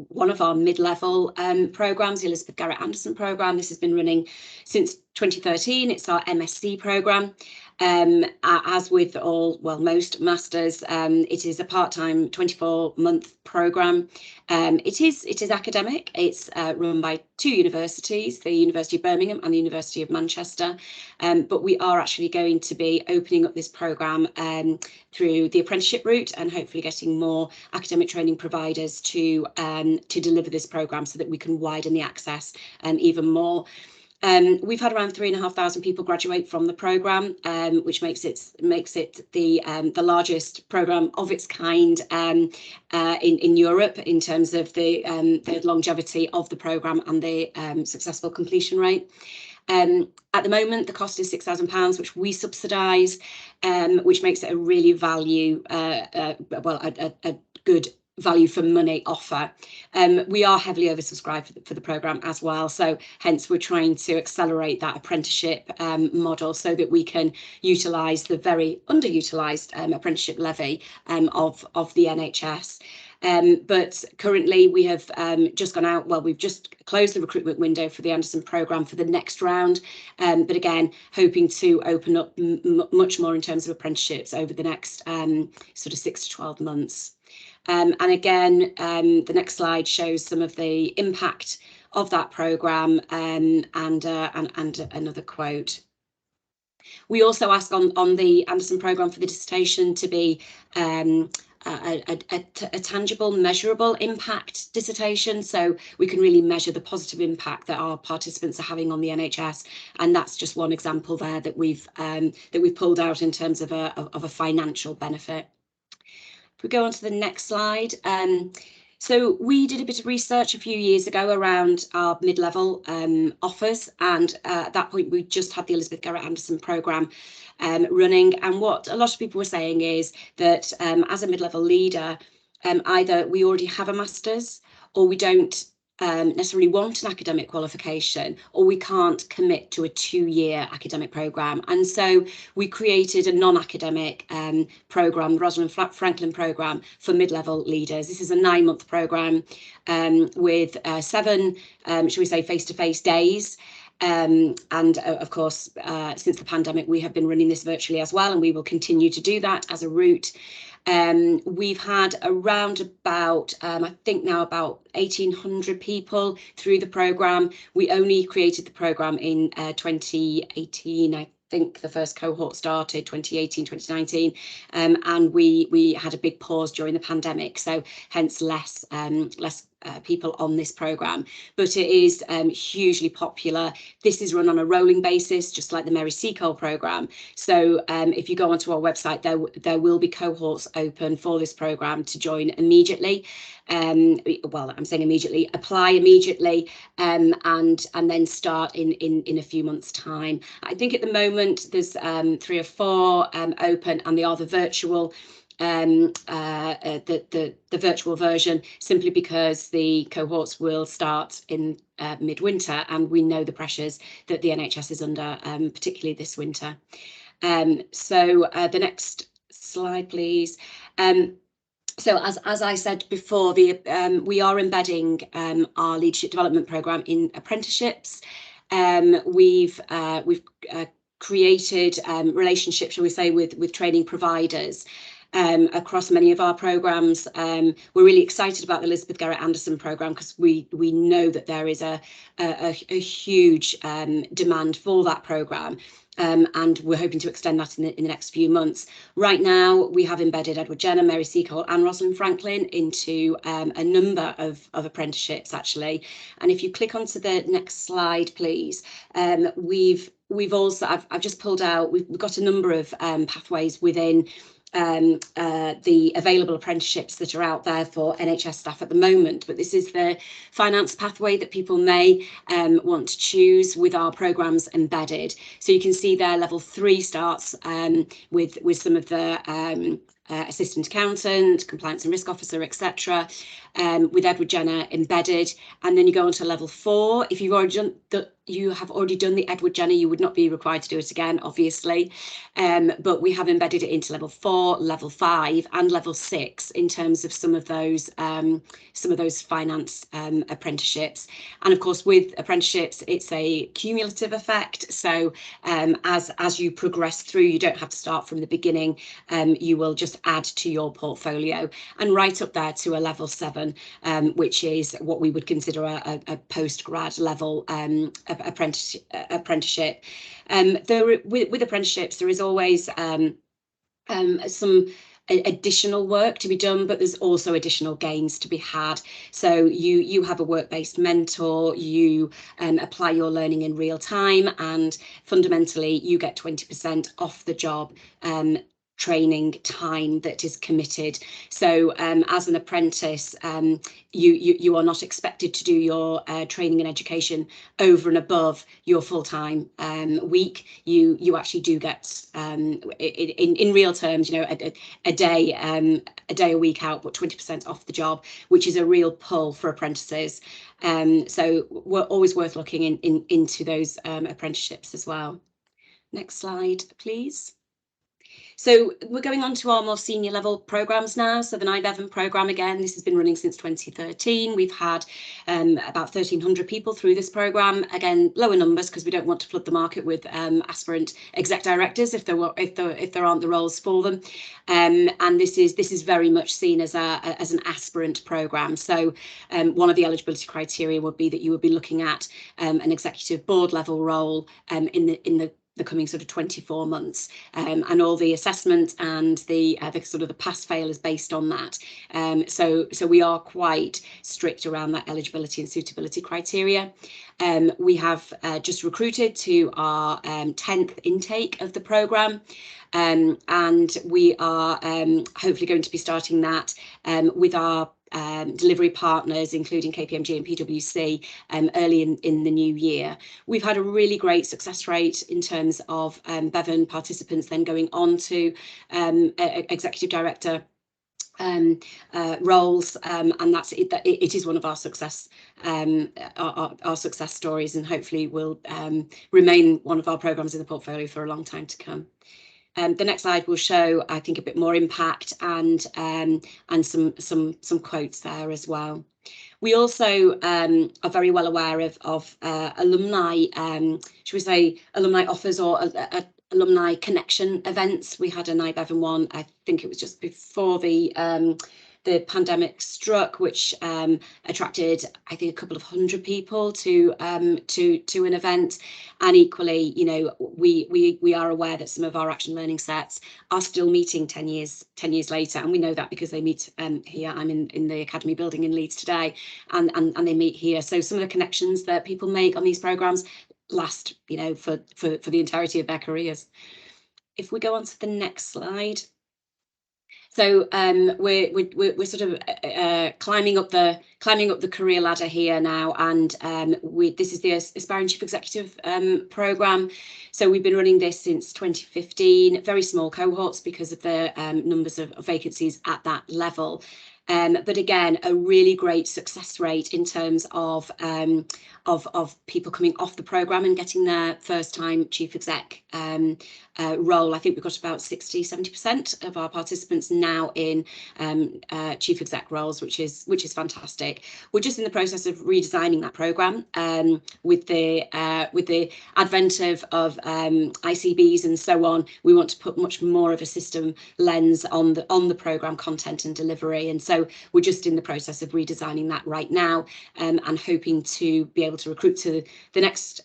one of our mid-level programmes, the Elizabeth Garrett Anderson programme. This has been running since 2013. It's our MSc programme. As with most masters, it is a part-time 24-month programme. It is academic. It's run by 2 universities, the University of Birmingham and the University of Manchester, but we are actually going to be opening up this programme through the apprenticeship route and hopefully getting more academic training providers to deliver this programme so that we can widen the access even more. We've had around 3,500 people graduate from the programme, which makes it the largest programme of its kind in Europe in terms of the longevity of the programme and the successful completion rate. At the moment, the cost is £6,000, which we subsidise, which makes it a really a good value for money offer. We are heavily oversubscribed for the programme as well, so hence we're trying to accelerate that apprenticeship model so that we can utilise the very underutilised apprenticeship levy of the NHS. But currently we have just gone out, we've just closed the recruitment window for the Anderson programme for the next round, but again hoping to open up much more in terms of apprenticeships over the next sort of 6 to 12 months. And again, the next slide shows some of the impact of that programme and another quote. We also ask on the Anderson programme for the dissertation to be a tangible, measurable impact dissertation, so we can really measure the positive impact that our participants are having on the NHS, and that's just one example there that we've pulled out in terms of a financial benefit. If we go on to the next slide, so we did a bit of research a few years ago around our mid-level offers, and at that point we just had the Elizabeth Garrett Anderson programme running, and what a lot of people were saying is that as a mid-level leader, either we already have a master's or we don't necessarily want an academic qualification, or we can't commit to a 2-year academic programme. And so we created a non-academic programme, the Rosalind Franklin programme for mid-level leaders. This is a 9-month programme with 7, shall we say, face-to-face days. And of course, since the pandemic, we have been running this virtually as well, and we will continue to do that as a route. We've had around about, I think now about 1,800 people through the programme. We only created the programme in 2018, I think the first cohort started 2018, 2019, and we had a big pause during the pandemic, so hence less people on this programme, but it is hugely popular. This is run on a rolling basis, just like the Mary Seacole programme. So if you go onto our website, there will be cohorts open for this programme to join immediately. Well, I'm saying immediately, apply immediately, and then start in a few months' time. I think at the moment there's 3 or 4 open, and they are the virtual the virtual version, simply because the cohorts will start in midwinter, and we know the pressures that the NHS is under, particularly this winter. So the next slide, please. So as I said before, we are embedding our leadership development programme in apprenticeships. We've created relationships, shall we say, with training providers across many of our programmes. We're really excited about the Elizabeth Garrett Anderson programme, because we know that there is a huge demand for that programme. And we're hoping to extend that in the next few months. Right now, we have embedded Edward Jenner, Mary Seacole and Rosalind Franklin into a number of apprenticeships, actually. And if you click onto the next slide, please, we've also, I've just pulled out, we've got a number of pathways within the available apprenticeships that are out there for NHS staff at the moment, but this is the finance pathway that people may want to choose with our programmes embedded. So you can see there level 3 starts with some of the assistant accountant, compliance and risk officer, etc., with Edward Jenner embedded, and then you go on to level 4. If you've already done the Edward Jenner, you would not be required to do it again, obviously, but we have embedded it into level 4, level 5 and level 6 in terms of some of those finance apprenticeships. And of course, with apprenticeships, it's a cumulative effect, so as you progress through, you don't have to start from the beginning. You will just add to your portfolio, and right up there to a level 7, which is what we would consider a post-grad level apprenticeship. With apprenticeships, there is always some additional work to be done, but there's also additional gains to be had. So you have a work-based mentor, you apply your learning in real time, and fundamentally you get 20% off the job training time that is committed. So as an apprentice, you are not expected to do your training and education over and above your full-time week. You actually do get in real terms, you know, a day a week out, but 20% off the job, which is a real pull for apprentices. So we're always worth looking into those apprenticeships as well. Next slide, please. So we're going on to our more senior level programmes now. So the NIBEVN programme, again, this has been running since 2013. We've had about 1,300 people through this programme. Again, lower numbers because we don't want to flood the market with aspirant exec directors if there aren't the roles for them. And this is very much seen as an aspirant programme. So one of the eligibility criteria would be that you would be looking at an executive board level role in the coming sort of 24 months, and all the assessment and the sort of the pass fail is based on that. So we are quite strict around that eligibility and suitability criteria. We have just recruited to our 10th intake of the programme, and we are hopefully going to be starting that with our delivery partners, including KPMG and PwC, early in the new year. We've had a really great success rate in terms of BEVN participants then going on to executive director roles, and that's it. It is one of our success stories, and hopefully will remain one of our programmes in the portfolio for a long time to come. The next slide will show, I think, a bit more impact and some quotes there as well. We also are very well aware of alumni, should we say, alumni offers or alumni connection events. We had a NIBEVN one, I think it was just before the the pandemic struck, which attracted, I think, a couple of hundred people to an event. And equally, you know, we are aware that some of our action learning sets are still meeting 10 years later, and we know that because they meet here. I'm in the Academy building in Leeds today, and they meet here. So some of the connections that people make on these programs last, you know, for the entirety of their careers. If we go on to the next slide. So we're sort of climbing up the career ladder here now, and this is the Aspiring Chief Executive programme. So we've been running this since 2015, very small cohorts because of the numbers of vacancies at that level. But again, a really great success rate in terms of people coming off the programme and getting their first time chief exec role. I think we've got about 60-70% of our participants now in chief exec roles, which is fantastic. We're just in the process of redesigning that programme with the advent of ICBs and so on. We want to put much more of a system lens on the programme content and delivery, and so we're just in the process of redesigning that right now, and hoping to be able to recruit to the next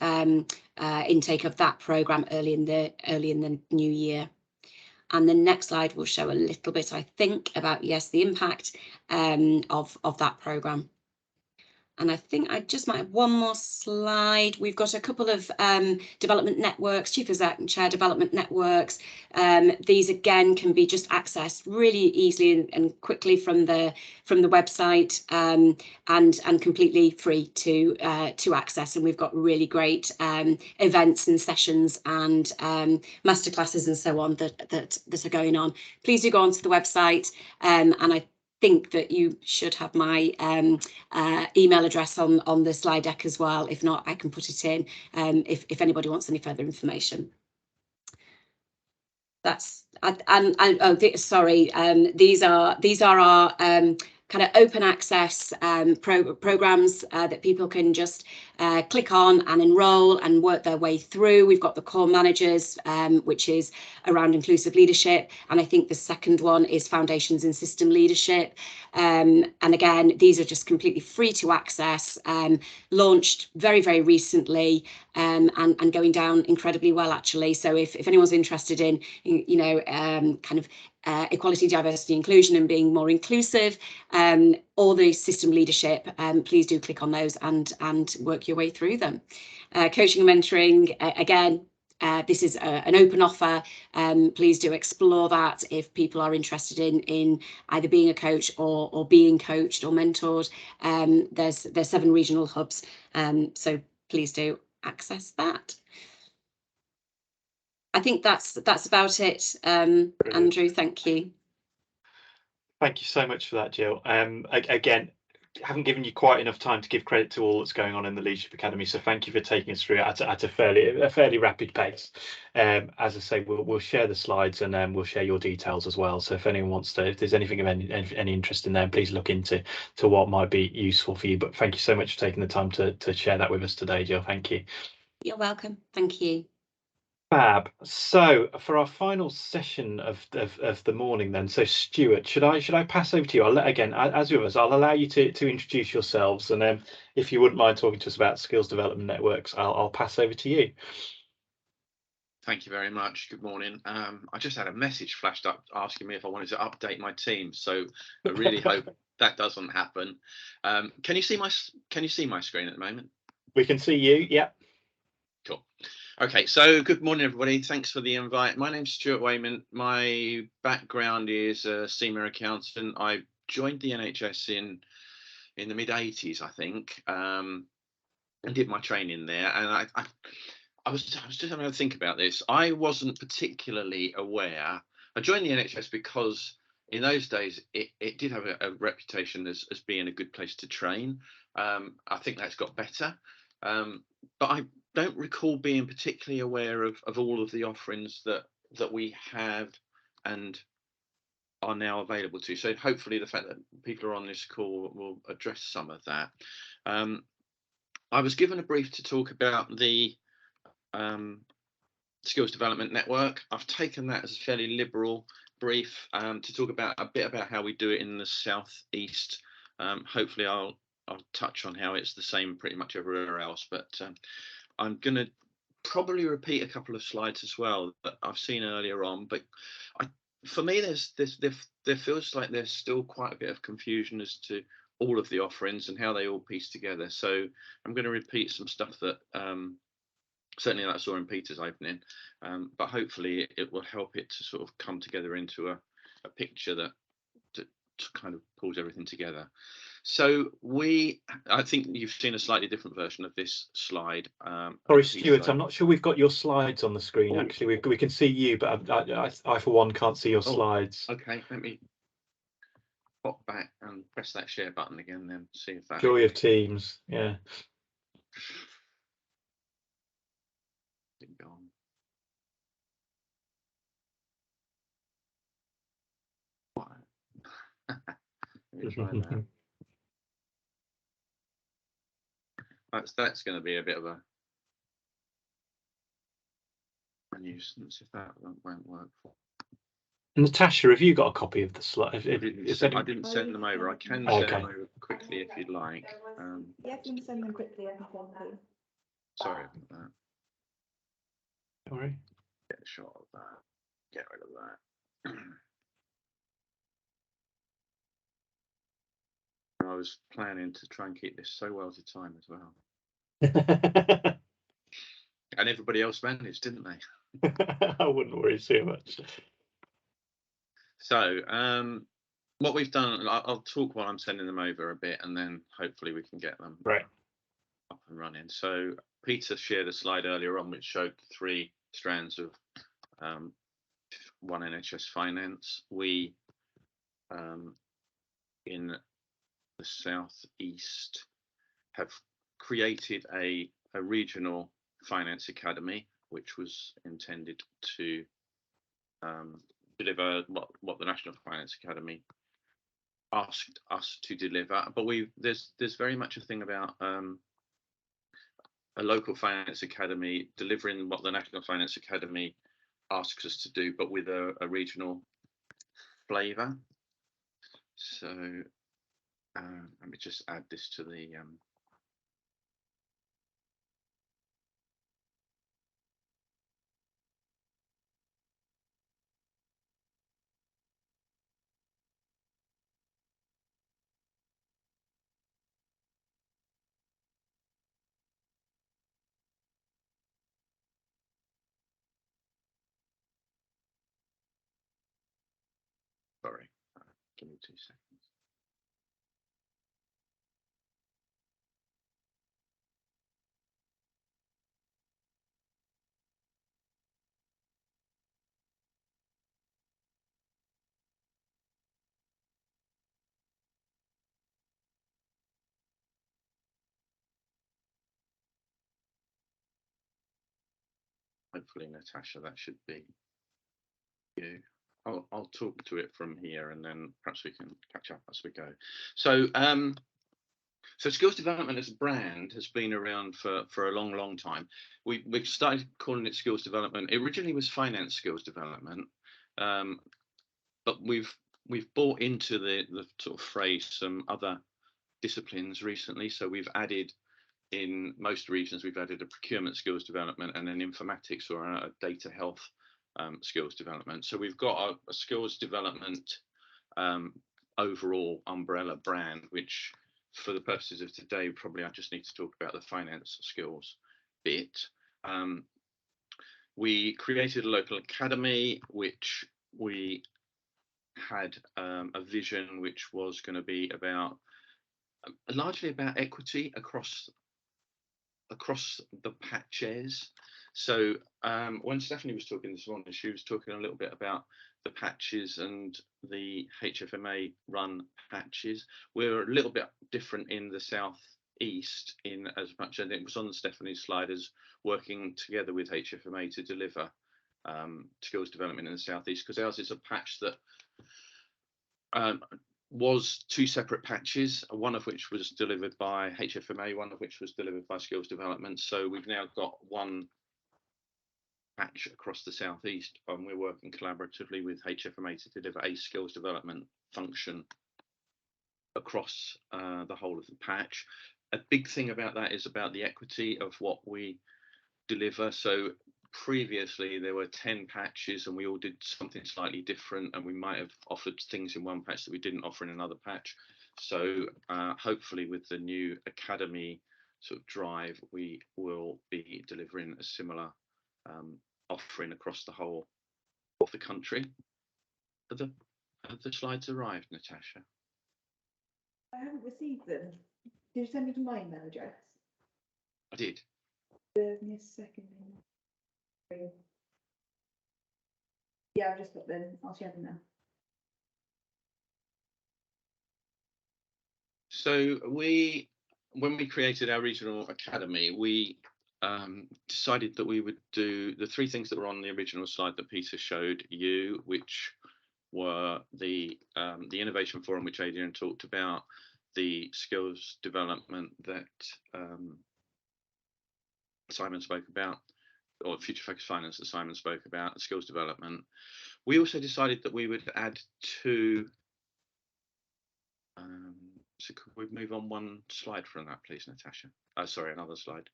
intake of that programme early in the new year. And the next slide will show a little bit, I think, about, yes, the impact of that programme. And I think I just might have one more slide. We've got a couple of development networks, chief exec and chair development networks. These again can be just accessed really easily and quickly from the website, and completely free to access. And we've got really great events and sessions and masterclasses and so on that are going on. Please do go onto the website, and I think that you should have my email address on the slide deck as well. If not, I can put it in if anybody wants any further information. That's sorry. These are our kind of open access programs that people can just click on and enroll and work their way through. We've got the core managers, which is around inclusive leadership, and I think the second one is foundations in system leadership. And again, these are just completely free to access, launched very recently, and going down incredibly well, actually. So if anyone's interested in, you know, kind of equality, diversity, inclusion, and being more inclusive, or the system leadership, please do click on those and work your way through them. Coaching and mentoring, again, this is an open offer. Please do explore that if people are interested in either being a coach or being coached or mentored. There's 7 regional hubs, so please do access that. I think that's about it. Andrew, thank you. Thank you so much for that, Jill. Again, haven't given you quite enough time to give credit to all that's going on in the Leadership Academy, so thank you for taking us through it at a fairly rapid pace. As I say, we'll share the slides, and we'll share your details as well. So if anyone wants to, if there's anything of any interest in them, please look into what might be useful for you. But thank you so much for taking the time to share that with us today, Jill. Thank you. You're welcome. Thank you. Fab. So for our final session of the morning, then, so Stuart, should I pass over to you? Again, as with us, I'll allow you to introduce yourselves, and then if you wouldn't mind talking to us about skills development networks, I'll pass over to you. Thank you very much. Good morning. I just had a message flashed up asking me if I wanted to update my team, so I really hope that doesn't happen. Can you see my screen at the moment? We can see you. Yeah. Cool. Okay, so good morning, everybody. Thanks for the invite. My name's Stuart Wayman. My background is a senior accountant. I joined the NHS in the mid-80s, I think, and did my training there. And I was just having to think about this. I wasn't particularly aware. I joined the NHS because in those days it did have a reputation as being a good place to train. I think that's got better, but I don't recall being particularly aware of all of the offerings that we have and are now available to. So hopefully the fact that people are on this call will address some of that. I was given a brief to talk about the Skills Development Network. I've taken that as a fairly liberal brief to talk about a bit about how we do it in the southeast. Hopefully I'll touch on how it's the same pretty much everywhere else, but I'm going to probably repeat a couple of slides as well that I've seen earlier on. But for me, there feels like there's still quite a bit of confusion as to all of the offerings and how they all piece together. So I'm going to repeat some stuff that certainly that I saw in Peter's opening, but hopefully it will help it to sort of come together into a picture that kind of pulls everything together. So I think you've seen a slightly different version of this slide. Sorry, Stuart, I'm not sure we've got your slides on the screen. Actually, we can see you, but I for one can't see your slides. Okay, let me pop back and press that share button again, then see if that. Joy of Teams, yeah. Let me try that. That's going to be a bit of a nuisance if that won't work. Natasha, have you got a copy of the slide? I didn't send them over. I can send them over quickly if you'd like. Yeah, if you can send them quickly, I can send them. Sorry about that. Don't worry. Get a shot of that. Get rid of that. I was planning to try and keep this so well to time as well. And everybody else managed, didn't they? I wouldn't worry too much. So what we've done, I'll talk while I'm sending them over a bit, and then hopefully we can get them up and running. So Peter shared a slide earlier on which showed 3 strands of One NHS Finance. We in the southeast have created a regional finance academy, which was intended to deliver what the National Finance Academy asked us to deliver. But there's very much a thing about a local finance academy delivering what the National Finance Academy asks us to do, but with a regional flavour. So let me just add this to the sorry, give me 2 seconds. Hopefully, Natasha, that should be you. I'll talk to it from here, and then perhaps we can catch up as we go. So, so skills development as a brand has been around for a long time. We started calling it skills development. It originally was finance skills development, but we've brought into the sort of phrase some other disciplines recently. So we've added, in most regions, we've added a procurement skills development and an informatics or a data health skills development. So we've got a skills development overall umbrella brand, which for the purposes of today, probably I just need to talk about the finance skills bit. We created a local academy, which we had a vision which was going to be about largely about equity across the patches. So when Stephanie was talking this morning, she was talking a little bit about the patches and the HFMA run patches. We're a little bit different in the southeast in as much, and it was on Stephanie's slide, as working together with HFMA to deliver skills development in the southeast, because ours is a patch that was 2 separate patches, one of which was delivered by HFMA, one of which was delivered by skills development. So we've now got one patch across the southeast, and we're working collaboratively with HFMA to deliver a skills development function across the whole of the patch. A big thing about that is about the equity of what we deliver. So previously there were 10 patches and we all did something slightly different, and we might have offered things in one patch that we didn't offer in another patch. So hopefully with the new academy sort of drive, we will be delivering a similar offering across the whole of the country. Have the slides arrived, Natasha? I haven't received them. Did you send me to my email address? I did. Give me a second. Yeah, I've just got them. I'll share them now. So when we created our regional academy, we decided that we would do the three things that were on the original slide that Peter showed you, which were the innovation forum, which Adrian talked about, the skills development that Simon spoke about, or future focused finance that Simon spoke about, skills development. We also decided that we would add two. So could we move on one slide from that, please, Natasha? Sorry, another slide.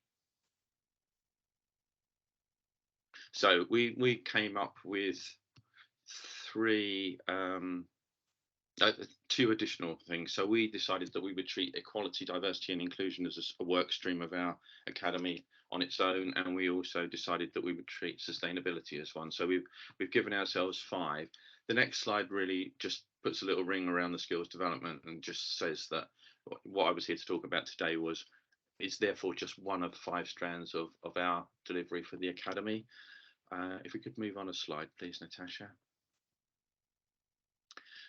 So we came up with two additional things. So we decided that we would treat equality, diversity and inclusion as a work stream of our academy on its own, and we also decided that we would treat sustainability as one. So we've given ourselves 5. The next slide really just puts a little ring around the skills development and just says that what I was here to talk about today is therefore just one of 5 strands of our delivery for the academy. If we could move on a slide, please, Natasha.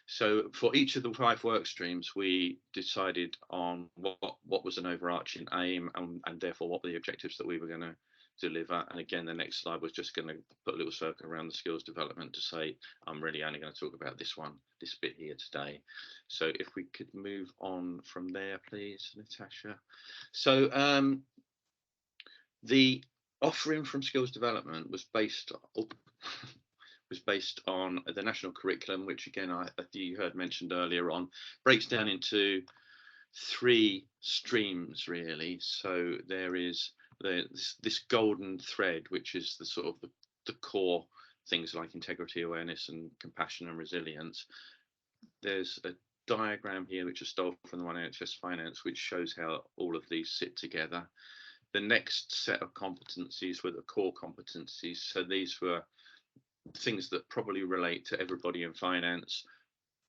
So for each of the 5 work streams, we decided on what was an overarching aim and therefore what were the objectives that we were going to deliver. And again, the next slide was just going to put a little circle around the skills development to say, I'm really only going to talk about this bit here today. So if we could move on from there, please, Natasha. So the offering from skills development was based on the national curriculum, which again you heard mentioned earlier on, breaks down into 3 streams really. So there is this golden thread, which is the sort of the core things like integrity, awareness and compassion and resilience. There's a diagram here which is stolen from the one NHS Finance, which shows how all of these sit together. The next set of competencies were the core competencies. So these were things that probably relate to everybody in finance,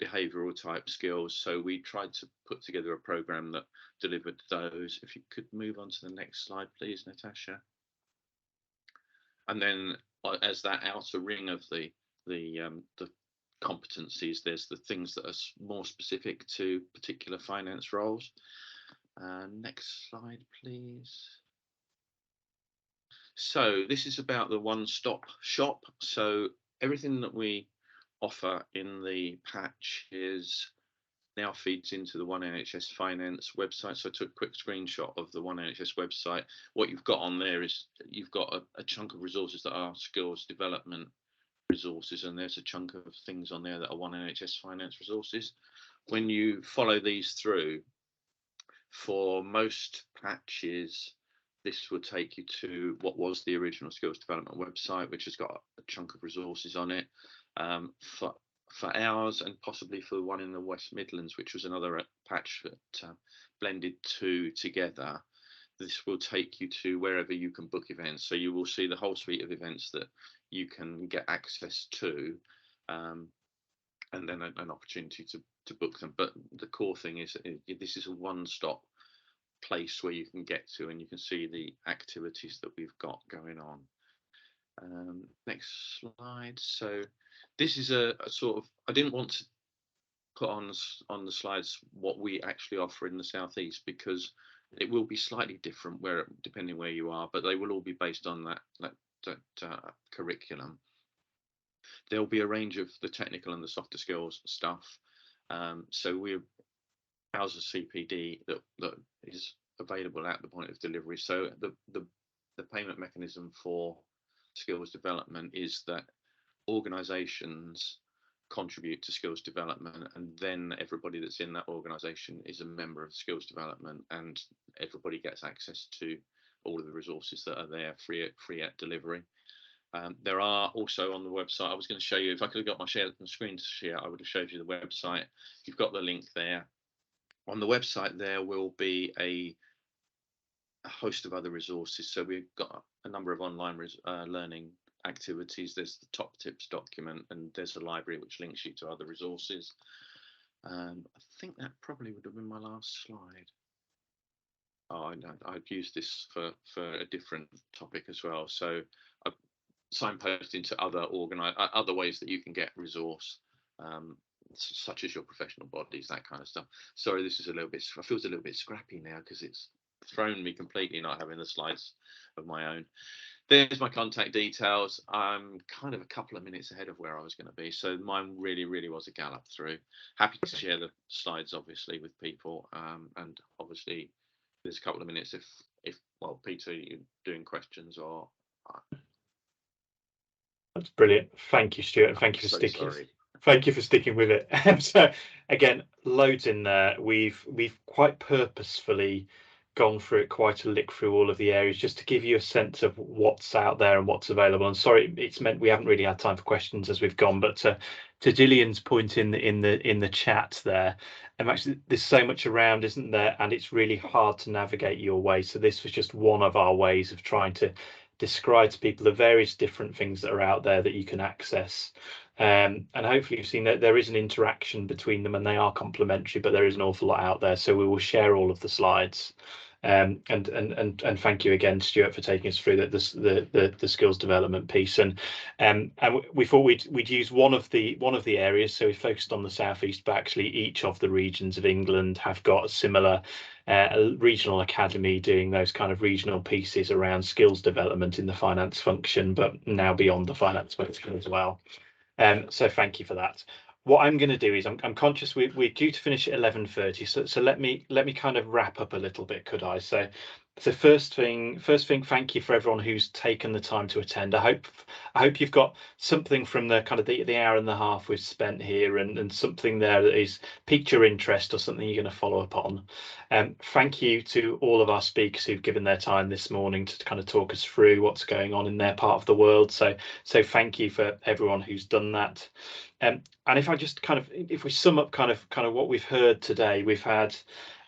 behavioural type skills. So we tried to put together a programme that delivered those. If you could move on to the next slide, please, Natasha. And then as that outer ring of the competencies, there's the things that are more specific to particular finance roles. Next slide, please. So this is about the one-stop shop. So everything that we offer in the patch now feeds into the One NHS Finance website. So I took a quick screenshot of the One NHS website. What you've got on there is you've got a chunk of resources that are skills development resources, and there's a chunk of things on there that are One NHS Finance resources. When you follow these through, for most patches, this will take you to what was the original skills development website, which has got a chunk of resources on it. For ours, and possibly for the one in the West Midlands, which was another patch that blended 2 together, this will take you to wherever you can book events. So you will see the whole suite of events that you can get access to, and then an opportunity to book them. But the core thing is this is a one-stop place where you can get to and you can see the activities that we've got going on. Next slide. So this is a sort of, I didn't want to put on the slides what we actually offer in the Southeast, because it will be slightly different depending where you are, but they will all be based on that curriculum. There'll be a range of the technical and the softer skills stuff. So ours is CPD that is available at the point of delivery. So the payment mechanism for skills development is that organisations contribute to skills development, and then everybody that's in that organisation is a member of skills development, and everybody gets access to all of the resources that are there free at delivery. There are also on the website, I was going to show you, if I could have got my screen to share, I would have showed you the website. You've got the link there. On the website there will be a host of other resources. So we've got a number of online learning activities. There's the top tips document, and there's a library which links you to other resources. I think that probably would have been my last slide. Oh, I've used this for a different topic as well. So I've signposted to other ways that you can get resource, such as your professional bodies, that kind of stuff. Sorry, this is a little bit, I feel a little bit scrappy now because it's thrown me completely not having the slides of my own. There's my contact details. I'm kind of a couple of minutes ahead of where I was going to be, so mine really was a gallop through. Happy to share the slides obviously with people, and obviously there's a couple of minutes if well, Peter, you're doing questions or That's brilliant. Thank you, Stuart, and thank you for sticking. Sorry. Thank you for sticking with it. So again, loads in there. We've quite purposefully gone through it, quite a lick through all of the areas, just to give you a sense of what's out there and what's available. And sorry, it's meant we haven't really had time for questions as we've gone, but to Gillian's point in the chat there, actually there's so much around, isn't there? And it's really hard to navigate your way. So this was just one of our ways of trying to describe to people the various different things that are out there that you can access. And hopefully you've seen that there is an interaction between them and they are complementary, but there is an awful lot out there. So we will share all of the slides. And thank you again, Stuart, for taking us through the skills development piece. And we thought we'd use one of the areas. So we focused on the southeast, but actually each of the regions of England have got a similar regional academy doing those kind of regional pieces around skills development in the finance function, but now beyond the finance function as well. So thank you for that. What I'm going to do is I'm conscious we're due to finish at 11:30, so let me kind of wrap up a little bit, could I? So first thing, thank you for everyone who's taken the time to attend. I hope you've got something from the kind of the hour and a half we've spent here, and something there that is piqued your interest or something you're going to follow up on. Thank you to all of our speakers who've given their time this morning to kind of talk us through what's going on in their part of the world. So thank you for everyone who's done that. And if I just if we sum up kind of what we've heard today, we've had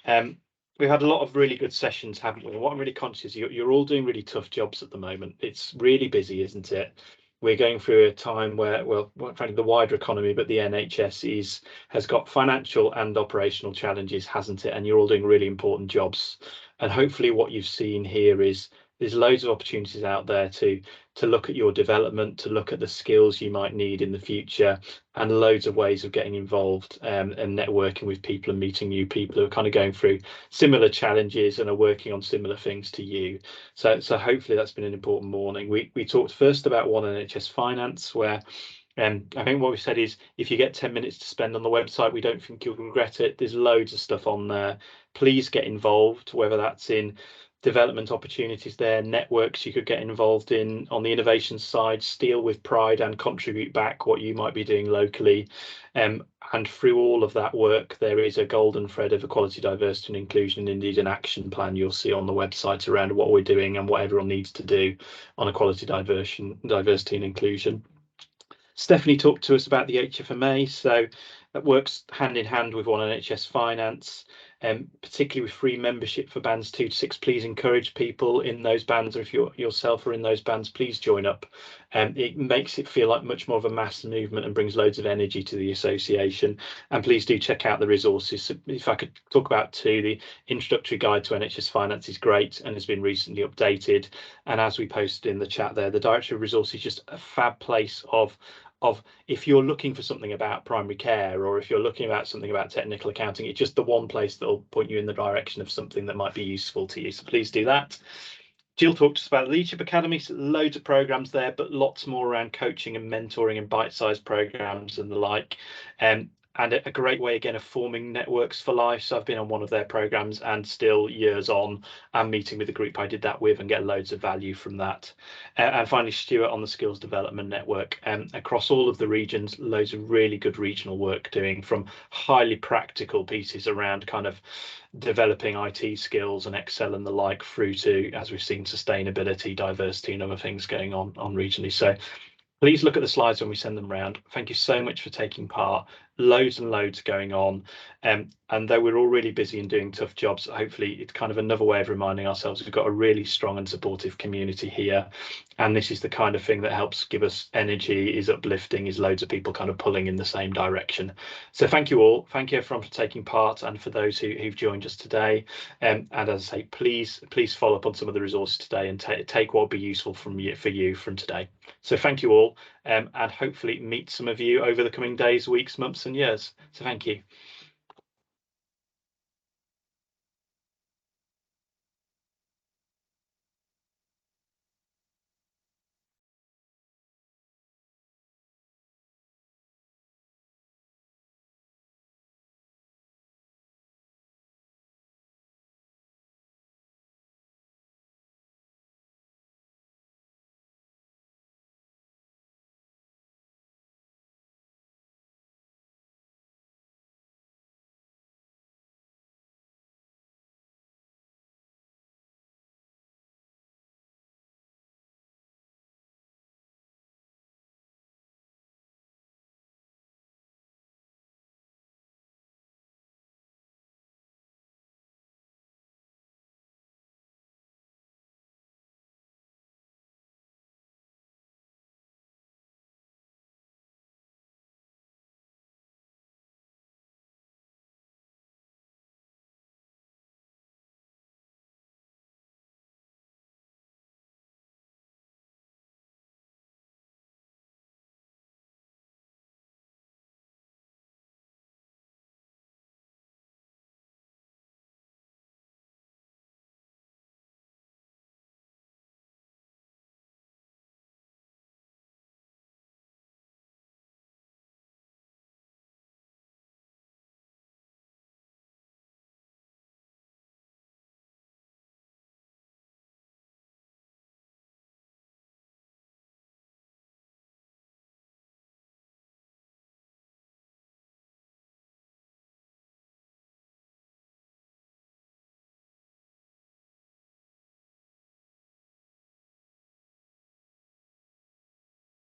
a lot of really good sessions, haven't we? And what I'm really conscious is you're all doing really tough jobs at the moment. It's really busy, isn't it? We're going through a time where, well, frankly, the wider economy, but the NHS has got financial and operational challenges, hasn't it? And you're all doing really important jobs. And hopefully what you've seen here is there's loads of opportunities out there to look at your development, to look at the skills you might need in the future, and loads of ways of getting involved and networking with people and meeting new people who are kind of going through similar challenges and are working on similar things to you. So hopefully that's been an important morning. We talked first about One NHS Finance, where I think what we said is if you get 10 minutes to spend on the website, we don't think you'll regret it. There's loads of stuff on there. Please get involved, whether that's in development opportunities there, networks you could get involved in on the innovation side, steal with pride and contribute back what you might be doing locally. And through all of that work, there is a golden thread of equality, diversity and inclusion, and indeed an action plan you'll see on the website around what we're doing and what everyone needs to do on equality, diversity and inclusion. Stephanie talked to us about the HFMA, so that works hand in hand with One NHS Finance, particularly with free membership for bands 2 to 6. Please encourage people in those bands, or if you yourself are in those bands, please join up. It makes it feel like much more of a mass movement and brings loads of energy to the association. And please do check out the resources. So if I could talk about two, the introductory guide to NHS Finance is great and has been recently updated. And as we posted in the chat there, the directory of resources is just a fab place of if you're looking for something about primary care, or if you're looking about something about technical accounting, it's just the one place that will point you in the direction of something that might be useful to you. So please do that. Jill talked to us about Leadership Academy, so loads of programs there, but lots more around coaching and mentoring and bite-sized programs and the like. and a great way again of forming networks for life. So I've been on one of their programs, and still years on, I'm meeting with the group I did that with and get loads of value from that. And finally, Stuart on the Skills Development Network. Across all of the regions, loads of really good regional work doing, from highly practical pieces around kind of developing IT skills and Excel and the like, through to, as we've seen, sustainability, diversity and other things going on regionally. So please look at the slides when we send them round. Thank you so much for taking part. Loads and loads going on. And though we're all really busy and doing tough jobs, hopefully it's kind of another way of reminding ourselves we've got a really strong and supportive community here. And this is the kind of thing that helps give us energy, is uplifting, is loads of people kind of pulling in the same direction. So thank you all. Thank you everyone for taking part, and for those who've joined us today. And as I say, please follow up on some of the resources today and take what will be useful for you from today. So thank you all, and hopefully meet some of you over the coming days, weeks, months and years. So thank you.